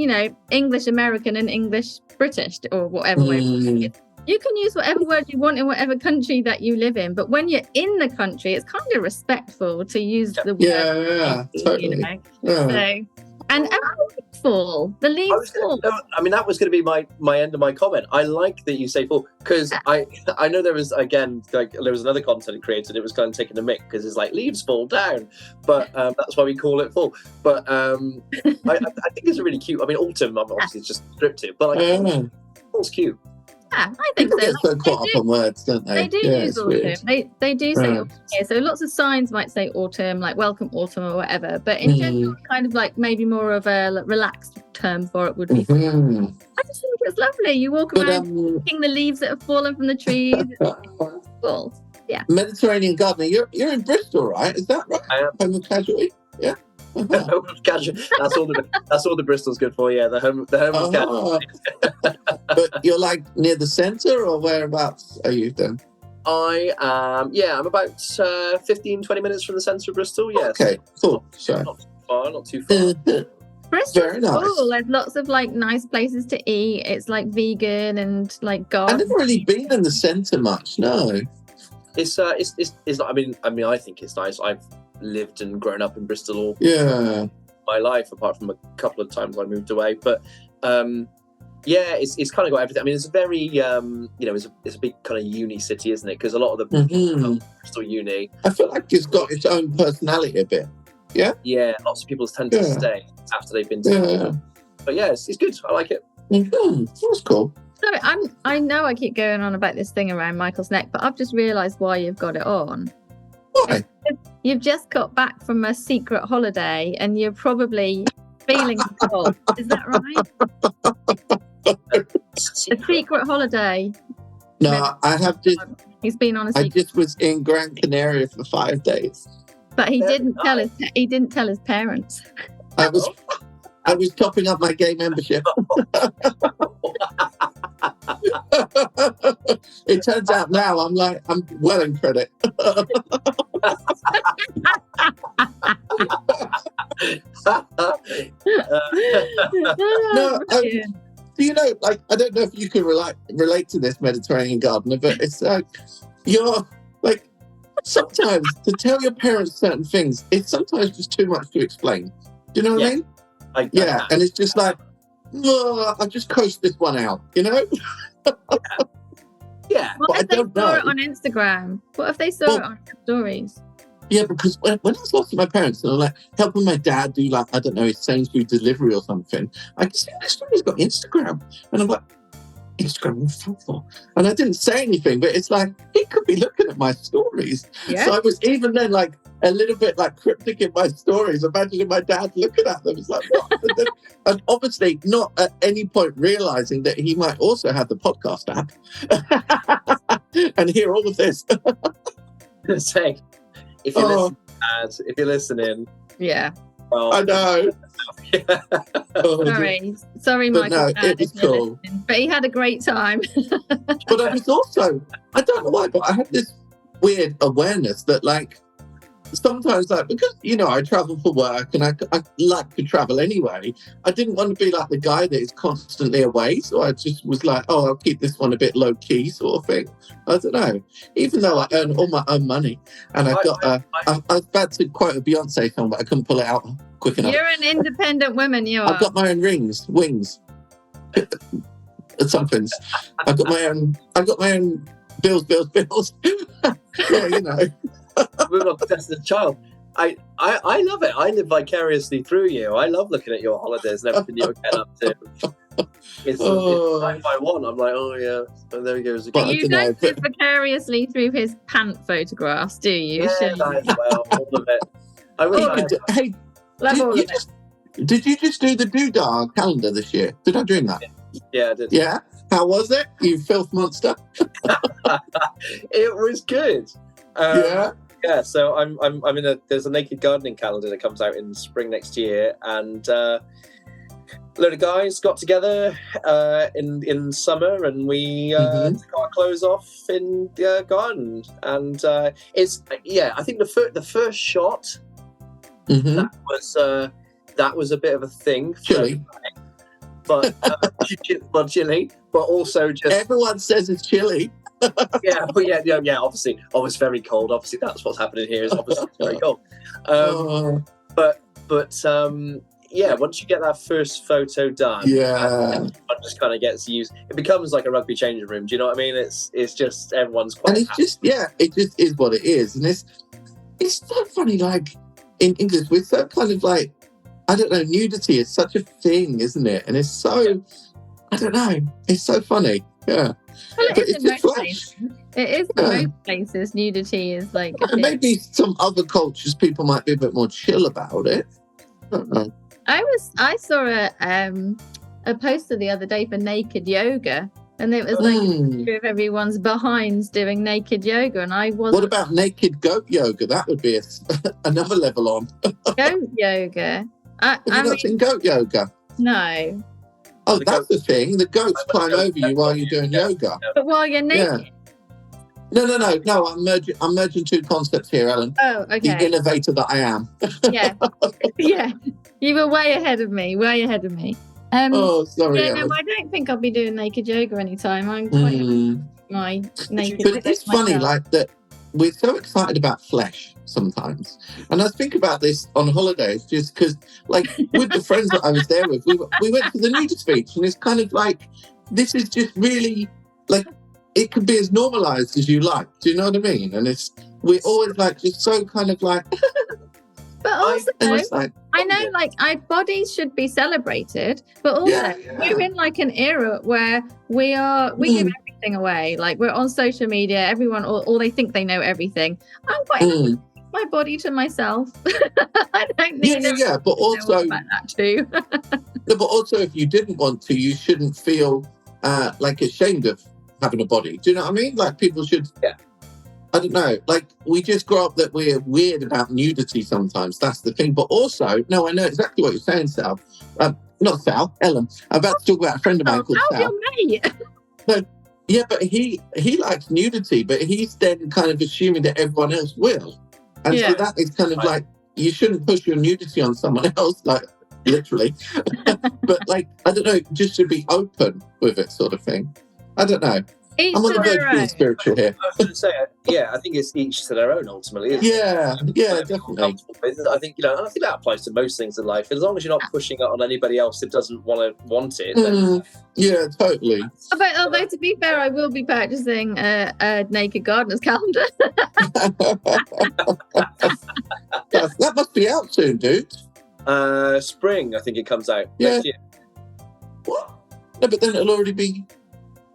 English American and English British or whatever way. You can use whatever word you want in whatever country that you live in. But when you're in the country, it's kind of respectful to use the word. Yeah, totally. So... And fall. The leaves fall. I mean, that was going to be my end of my comment. I like that you say fall because I know there was another content creator that was kind of taking the mick because it's like leaves fall down, but that's why we call it fall. But I think it's really cute. I mean, autumn obviously is just descriptive, but like fall's cute. Yeah, I think People get so caught up on words, don't they? They do use autumn. They do say autumn here. So lots of signs might say autumn, like welcome autumn or whatever. But in general, kind of like maybe more of a relaxed term for it would be. I just think it's lovely. You walk around picking the leaves that have fallen from the trees. It's cool. Yeah. Mediterranean gardening. You're in Bristol, right? Is that right? I am. Home of Casualty? Yeah. That's all the Bristol's good for. Yeah, the home of casualty. But you're like near the centre, or whereabouts are you then? I am. I'm about 15-20 minutes from the centre of Bristol. Yeah. Okay. Cool. So not too far. Bristol's very nice. Cool. There's lots of like nice places to eat. It's like vegan and like garden. I've never really been in the centre much. No. It's not. I mean, I think it's nice. lived and grown up in Bristol all my life, apart from a couple of times I moved away. But it's kind of got everything. I mean, it's a very it's a big kind of uni city, isn't it? Because a lot of the Bristol uni, I feel like it's got its own personality a bit. Yeah, lots of people tend to stay after they've been to but it's good. I like it. That's cool. Sorry, I know I keep going on about this thing around Michael's neck, but I've just realised why you've got it on. Why? You've just got back from a secret holiday and you're probably feeling cold. Is that right? A secret holiday. No, I have just. He's been on a secret. I just was in Gran Canaria for 5 days. But he didn't tell his parents. I was topping up my gay membership. It turns out now I'm well in credit. Do you know, like, I don't know if you can relate to this, Mediterranean gardener, but it's like you're like, sometimes to tell your parents certain things, it's sometimes just too much to explain. Do you know what I mean? And it's just like, I'll just coast this one out, you know? What if they saw it on Instagram? What if they saw it on stories? Yeah, because when I was lost with my parents and I'm like helping my dad do like, I don't know, his Sainsbury's delivery or something, I can see this one has got Instagram. And I'm like, Instagram, what's that for? And I didn't say anything, but it's like, he could be looking at my stories. Yeah. So I was even then like a little bit like cryptic in my stories, imagining my dad looking at them. It's like, what? And obviously not at any point realising that he might also have the podcast app and hear all of this. Say, if you're listening, well, I know. Sorry, Michael. No, it was cool. But he had a great time. But I was also, I don't know why, but I had this weird awareness that like sometimes, like, because I travel for work and I like to travel anyway, I didn't want to be like the guy that is constantly away, so I just was like, I'll keep this one a bit low key sort of thing. I don't know, even though I earn all my own money and I was about to quote a Beyonce song, but I couldn't pull it out quick enough. You're an independent woman, you are. I've got my own wings somethings. I got my own bills. Yeah, We're not testing the child. I love it. I live vicariously through you. I love looking at your holidays and everything you get up to. It's life I want. I'm like, oh there he goes again. You don't live vicariously through his pant photographs, do you? Yeah, that as well. All of it. I wish did you just do the Doodah calendar this year? Did I do that? Yeah, I did. Yeah? How was it, you filth monster? It was good. Yeah, so I'm in there's a naked gardening calendar that comes out in spring next year, and a load of guys got together in summer, and we took our clothes off in the garden, and it's I think the first shot that was a bit of a thing. Chilly. But chilly, but also just everyone says it's chilly. yeah, obviously, it's very cold. Obviously, that's what's happening here. Is obviously it's very cold. But once you get that first photo done, it just kind of gets used. It becomes like a rugby changing room. Do you know what I mean? It's just everyone's quite. And it just is what it is, and it's so funny. Like in English, we're so kind of like, I don't know, nudity is such a thing, isn't it? And it's so, I don't know, it's so funny. Yeah. Well, it is in most places. It is in most places. Nudity is like. Maybe some other cultures, people might be a bit more chill about it. I don't know. I saw a poster the other day for naked yoga, and it was like a picture of everyone's behinds doing naked yoga, and I was. What about naked goat yoga? That would be another level on. Goat yoga. Have you not seen goat yoga? No. Oh, that's the thing. The goats climb over you while you're doing yoga. But while you're naked? Yeah. No. I'm merging two concepts here, Ellen. Oh, okay. The innovator that I am. Yeah. You were way ahead of me. Sorry, Ellen. I don't think I'll be doing naked yoga anytime. I'm quite my naked. But it's funny, like that. we're so excited about flesh sometimes. And I think about this on holidays just because, like, with the friends that I was there with, we went to the nudist beach, and it's kind of like, this is just really, like, it can be as normalized as you like. Do you know what I mean? And we're always like, just so kind of like... But also, like, I know, like, our bodies should be celebrated, but also we're in like an era where we give everything away. Like, we're on social media, everyone, or they think they know everything. I'm quite happy to keep my body to myself. I don't need but also about that too. but also, if you didn't want to, you shouldn't feel like ashamed of having a body. Do you know what I mean? Like, people should. Yeah. I don't know. Like, we just grow up that we're weird about nudity sometimes. That's the thing. But also, no, I know exactly what you're saying, Sal. Not Sal, Ellen. I'm about to talk about a friend of mine called Sal. Your mate? No, yeah, but he likes nudity, but he's then kind of assuming that everyone else will. And so that is kind of like, you shouldn't push your nudity on someone else, like, literally. But, like, I don't know, just to be open with it, sort of thing. I don't know. Each I'm on the verge of being spiritual here. I was going to say, I think it's each to their own ultimately. Isn't it? Definitely. I think, and I think that applies to most things in life. As long as you're not pushing it on anybody else that doesn't want it. Then... Yeah, totally. Although, to be fair, I will be purchasing a naked gardener's calendar. That must be out soon, dude. Spring, I think it comes out next year. What? No, but then it'll already be...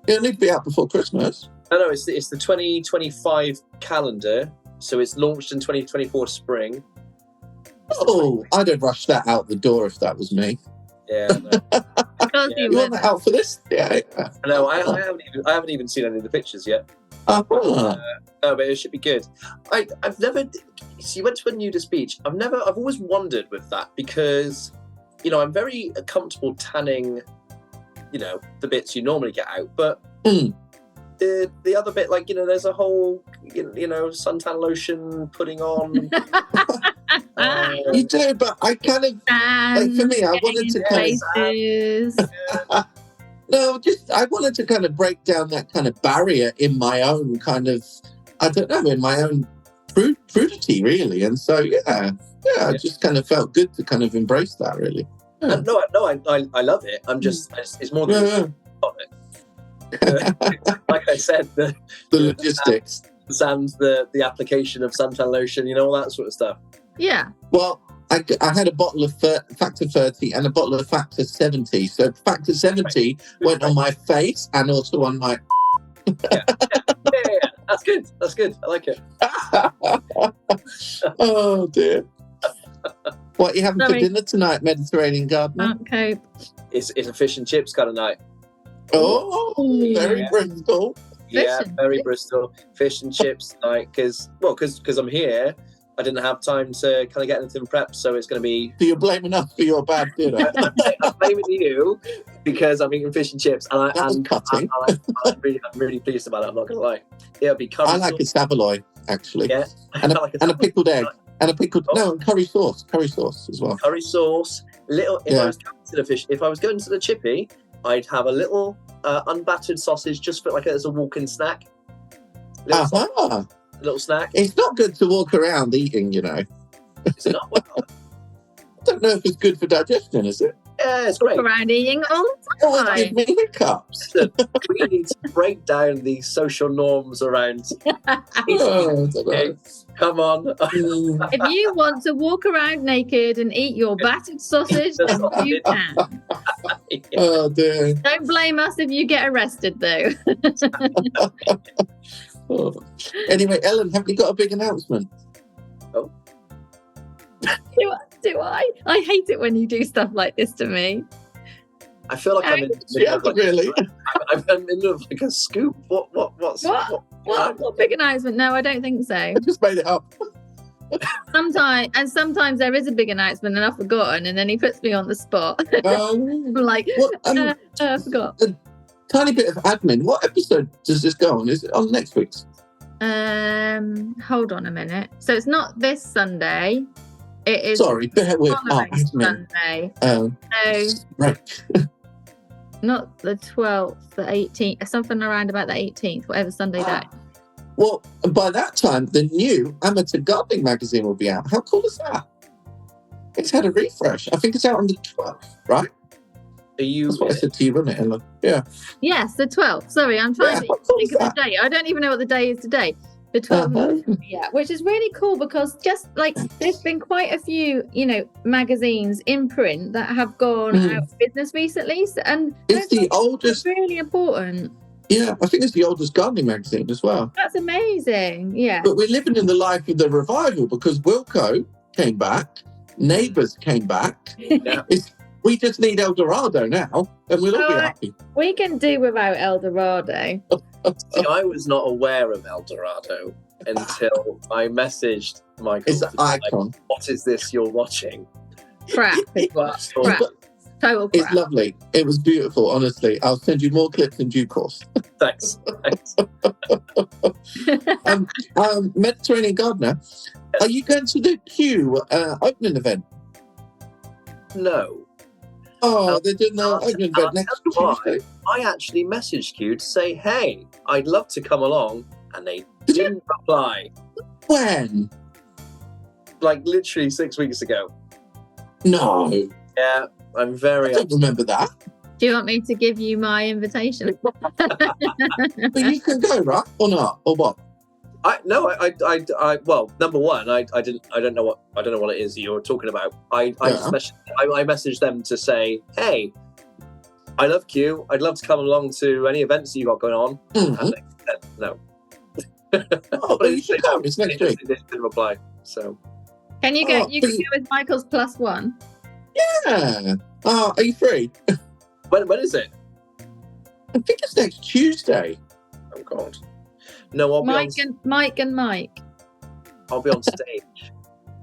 It'll need to be out before Christmas. No, it's the 2025 calendar, so it's launched in 2024 spring. Oh, I'd have rushed that out the door if that was me. Yeah. No. You want that out for this? Yeah. No, I haven't even seen any of the pictures yet. No, but it should be good. I've never. So you went to a nudist beach. I've always wondered with that because, I'm very comfortable tanning. The bits you normally get out, but the other bit, like, there's a whole, suntan lotion putting on. You do, but I kind of, like, for me, I wanted to kind of, I wanted to kind of break down that kind of barrier in my own kind of, I don't know, in my own prudity, really. And so, I just kind of felt good to kind of embrace that, really. Yeah. No, I love it. I'm just, it's more than like I said, the logistics, the application of suntan lotion, all that sort of stuff. Yeah. Well, I had a bottle of Factor 30 and a bottle of Factor 70. So Factor 70 went on my face and also on my... yeah. That's good. I like it. Oh, dear. What are you having for dinner tonight, Mediterranean gardener? Can't cope. It's a fish and chips kind of night. Oh, very Bristol. Yeah, very Bristol. Fish and chips night because I'm here. I didn't have time to kind of get anything prepped, so it's going to be... So you're blaming us for your bad dinner? I'm blaming you because I'm eating fish and chips, and I'm really pleased about it. I'm not going to lie. It'll be curry. I like a saveloy, actually. Yeah, and a pickled egg. And a pickled and curry sauce as well. Curry sauce. If I was going to the chippy, I'd have a little unbattered sausage just for as a walk-in snack. Little snack. It's not good to walk around eating, It's not well. I don't know if it's good for digestion, is it? Yeah, it's great. Around eating all the time. Oh, give me hiccups. We need to break down these social norms around. Come on. If you want to walk around naked and eat your battered sausage, then you can. Oh, dear. Don't blame us if you get arrested, though. Anyway, Ellen, have you got a big announcement? Oh. Do I? I hate it when you do stuff like this to me. I feel like I'm in the middle of really? I'm in the middle of a scoop. What big announcement? No, I don't think so. I just made it up. Sometimes there is a big announcement and I've forgotten, and then he puts me on the spot. I'm like, I forgot. A tiny bit of admin. What episode does this go on? Is it on next week's? Hold on a minute. So it's not this Sunday. It is. Sorry, bear with. Sunday. Right. Not the 12th, the 18th, something around about the 18th, whatever Sunday that. Well, by that time, the new amateur gardening magazine will be out. How cool is that? It's had a refresh. I think it's out on the 12th, right? That's what I said to you, wasn't it, Ellen? Yeah. Yes, the 12th. Sorry, I'm trying to think of the day. I don't even know what the day is today. The 12th, yeah, which is really cool because just like there's been quite a few, magazines in print that have gone out of business recently, and it's the oldest. Really important. Yeah, I think it's the oldest gardening magazine as well. That's amazing. Yeah. But we're living in the life of the revival because Wilco came back, Neighbours came back. Yeah. We just need El Dorado now, and we'll all be happy. We can do without El Dorado. See, I was not aware of El Dorado until I messaged Michael. It's an icon. Like, what is this you're watching? Crap. Crap. Total crap. It's lovely. It was beautiful, honestly. I'll send you more clips in due course. Thanks. Mediterranean Gardener, are you going to the Q opening event? No. Oh, they're doing the opening event next Tuesday. I actually messaged you to say, hey, I'd love to come along, and they didn't reply. When? Like literally 6 weeks ago. No. Yeah, I'm very. I don't remember that. Do you want me to give you my invitation? But you can go, right? Or not? Or what? Well, number one, I don't know what it is that you're talking about. I messaged them to say, hey, I love Q. I'd love to come along to any events that you got going on. And they said no. Oh, but you should come. It's next week. They didn't reply. So can you go? You can go with Michael's +1. Yeah. Oh, are you free? When is it? I think it's next Tuesday. Oh God. No, I'll be Mike and Mike. I'll be on stage.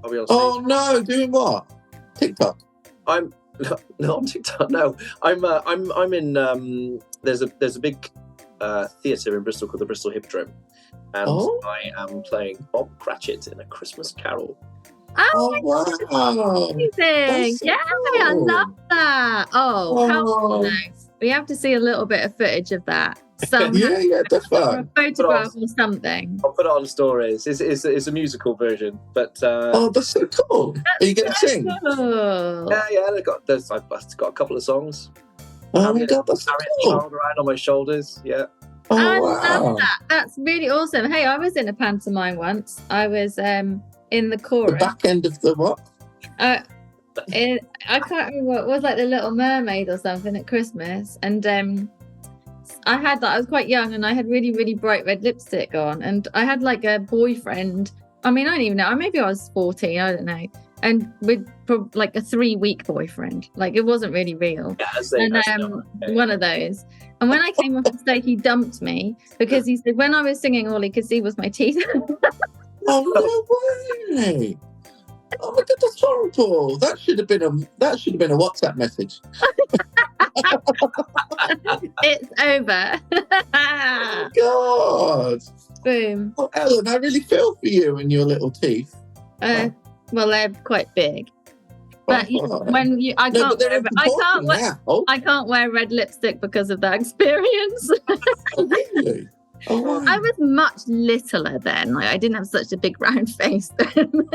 Oh no, doing what? TikTok. I'm not on TikTok. No, I'm in. There's a big theatre in Bristol called the Bristol Hippodrome, and I am playing Bob Cratchit in A Christmas Carol. Oh wow! Amazing! Yeah, I love that. Oh, how nice! We have to see a little bit of footage of that. Yeah, that's fine. A photograph or something. I'll put it on stories. It's a musical version, but that's so cool. Are you going to sing? Cool. Yeah. I've got a couple of songs. Oh my God, that's cool. Around on my shoulders. Yeah. Oh, I wow. love that. That's really awesome. Hey, I was in a pantomime once. I was in the chorus. The back end of the what? I can't remember what it was, like The Little Mermaid or something at Christmas, and I was quite young, and I had really, really bright red lipstick on, and I had like a boyfriend. I mean, I don't even know. Maybe I was 14. I don't know. And with like a 3-week boyfriend, like it wasn't really real. Yeah, one of those. And when I came off the stage, he dumped me because he said when I was singing, all he could see was my teeth. Oh no way! Oh my God, that's horrible. That should have been a WhatsApp message. It's over. Oh God! Boom. Oh, Ellen, I really feel for you and your little teeth. Well, they're quite big. But I can't wear red lipstick because of that experience. Oh, really? Oh, wow. I was much littler then. Like, I didn't have such a big round face then.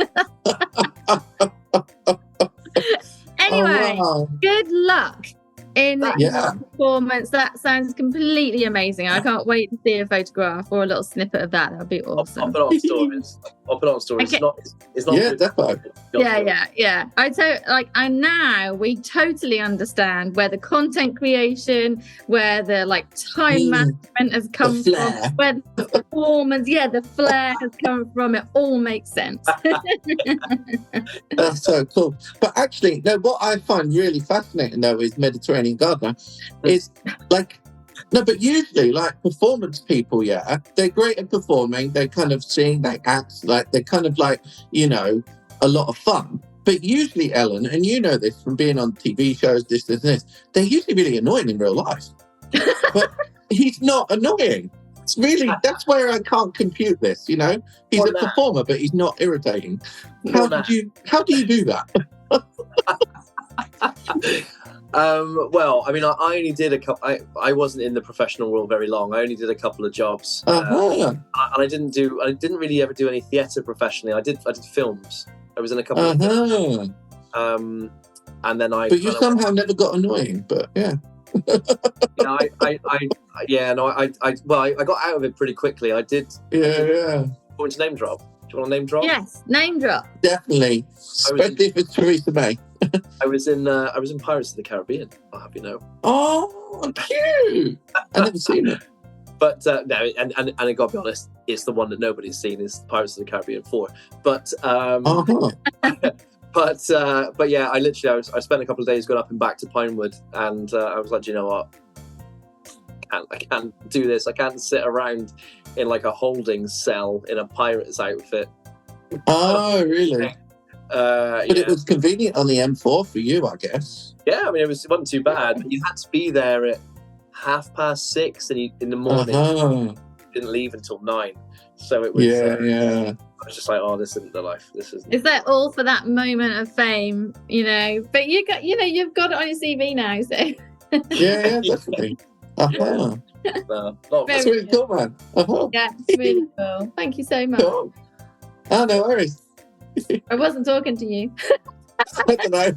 Anyway, good luck in your performance. That sounds completely amazing. I can't wait to see a photograph or a little snippet of that. That would be awesome. I'll put it on stories. Okay. It's not. Yeah, definitely. Yeah. We totally understand where the content creation, where the time management has come from, where the performance, the flair has come from. It all makes sense. That's so cool. But actually, no, what I find really fascinating though is Mediterranean Gardener is but usually performance people, they're great at performing. They kind of sing, they act, they're kind of a lot of fun. But usually, Ellen, and you know this from being on TV shows, this, they're usually really annoying in real life. But he's not annoying. It's really, that's where I can't compute this, He's a performer, but he's not irritating. How do you do that? Well, I mean, I only did a couple. I wasn't in the professional world very long. I only did a couple of jobs, and I didn't really ever do any theatre professionally. I did films. I was in a couple of films. And then I. But you somehow never got annoying. But yeah. I got out of it pretty quickly. I did. Yeah. Want to name drop? Do you want to name drop? Yes, name drop. Definitely, especially if it's Theresa May. I was in Pirates of the Caribbean. I'll have you know. Oh, cute! I've never seen it. But no, and I got to be honest, it's the one that nobody's seen is Pirates of the Caribbean 4. But but yeah, I spent a couple of days going up and back to Pinewood, and I was like, do you know what? I can't do this. I can't sit around in like a holding cell in a pirate's outfit. Oh, really? But it was convenient on the M4 for you, I guess. Yeah, I mean, it wasn't too bad. But you had to be there at 6:30 in the morning. You didn't leave until 9. So it was. I was just like, oh, this isn't the life. This isn't. Is that all for that moment of fame? You know, but you've got it on your CV now, so. Yeah, definitely. No, that's really cool, man. Yeah, it's really cool. Thank you so much. Cool. Oh, no worries. I wasn't talking to you. I don't know.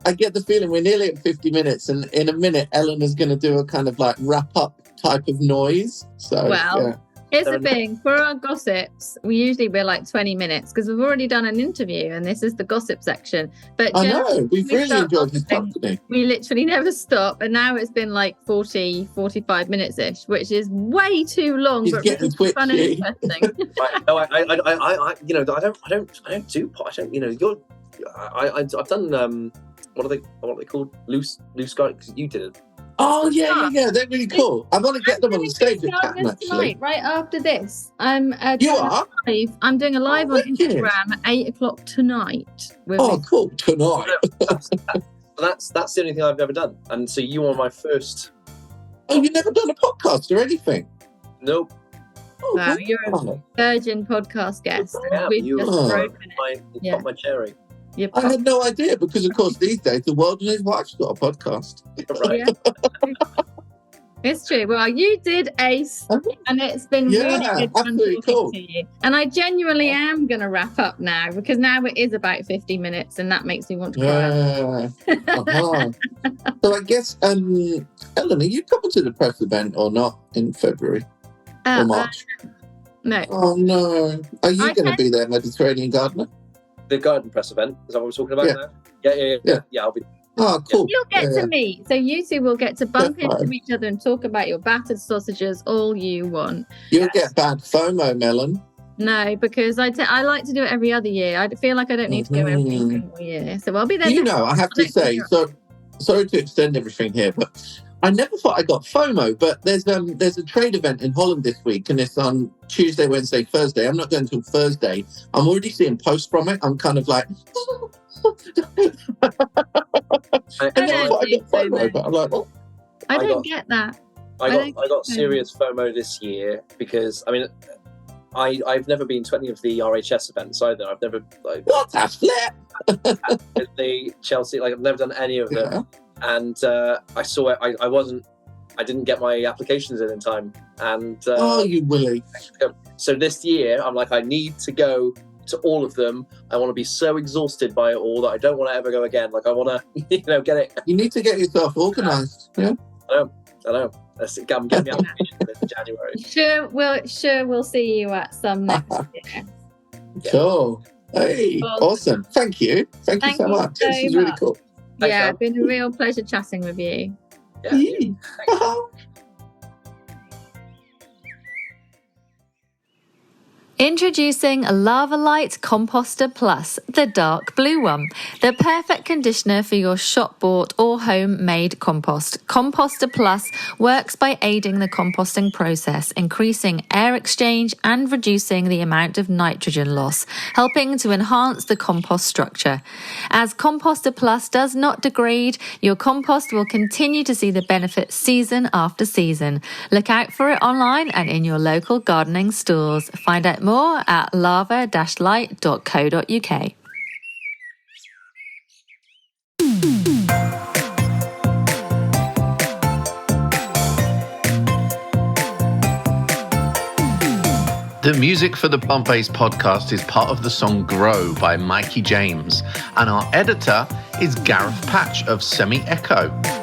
I get the feeling we're nearly at 50 minutes, and in a minute, Ellen is going to do a kind of like wrap up type of noise. So, here's the thing: for our gossips, we're like 20 minutes because we've already done an interview, and this is the gossip section. But I know we've really enjoyed his company. We literally never stop, and now it's been like 40-45 minutes ish, which is way too long. He's but getting really fun and twitchy. interesting. No, I don't do pot. I don't. You know, I've done what are they called? Loose guards. You did it. Oh yeah, they're really cool. I want to get them on the stage at Captain, actually. Tonight, right after this, I'm you are. I'm doing a live on Instagram at 8:00 tonight. Cool tonight. That's the only thing I've ever done, and so you are my first. Oh, you've never done a podcast or anything? Nope. Wow, you're a virgin podcast guest. We've just broken it. Got my cherry. I had no idea because, of course, these days the world and his wife's got a podcast. Right. Yeah. It's true. Well, you did ace, and it's been really good fun talking to you. And I genuinely am going to wrap up now because now it is about 50 minutes, and that makes me want to cry. So I guess, Ellen, are you coming to the press event or not in February or March? No. Oh no! Are you going to be there, Mediterranean Gardener? The garden press event, is that what we're talking about now? Yeah, I'll be. Oh, cool. You'll get to meet. So you two will get to bump into each other and talk about your battered sausages all you want. You'll get bad FOMO, Melon. No, because I like to do it every other year. I feel like I don't need to go every single year. So I'll be there. You know, I have to say, so sorry to extend everything here, but I never thought I got FOMO, but there's a trade event in Holland this week, and it's on Tuesday, Wednesday, Thursday. I'm not going until Thursday. I'm already seeing posts from it. I'm kind of like, I never thought I got FOMO, but I'm like, oh. I don't get that. I got serious FOMO this year because I've never been to any of the RHS events either. I've never what a flip. The Chelsea, I've never done any of them. Yeah. And I saw it. I didn't get my applications in time. And you willy. So this year, I'm like, I need to go to all of them. I want to be so exhausted by it all that I don't want to ever go again. Like I want to, get it. You need to get yourself organised. Yeah. I know. Get me applications in January. Sure, we'll see you at some next year. Cool. Hey, awesome. Thank you so much. This is really cool. Yeah, it's been a real pleasure chatting with you. Yeah. Introducing LAVA-LITE Composter Plus, the dark blue one. The perfect conditioner for your shop-bought or home-made compost. Composter Plus works by aiding the composting process, increasing air exchange and reducing the amount of nitrogen loss, helping to enhance the compost structure. As Composter Plus does not degrade, your compost will continue to see the benefits season after season. Look out for it online and in your local gardening stores. Find out more at lava-lite.co.uk. The music for the Plant-Based podcast is part of the song Grow by Mikey James, and our editor is Gareth Patch of Semi Echo.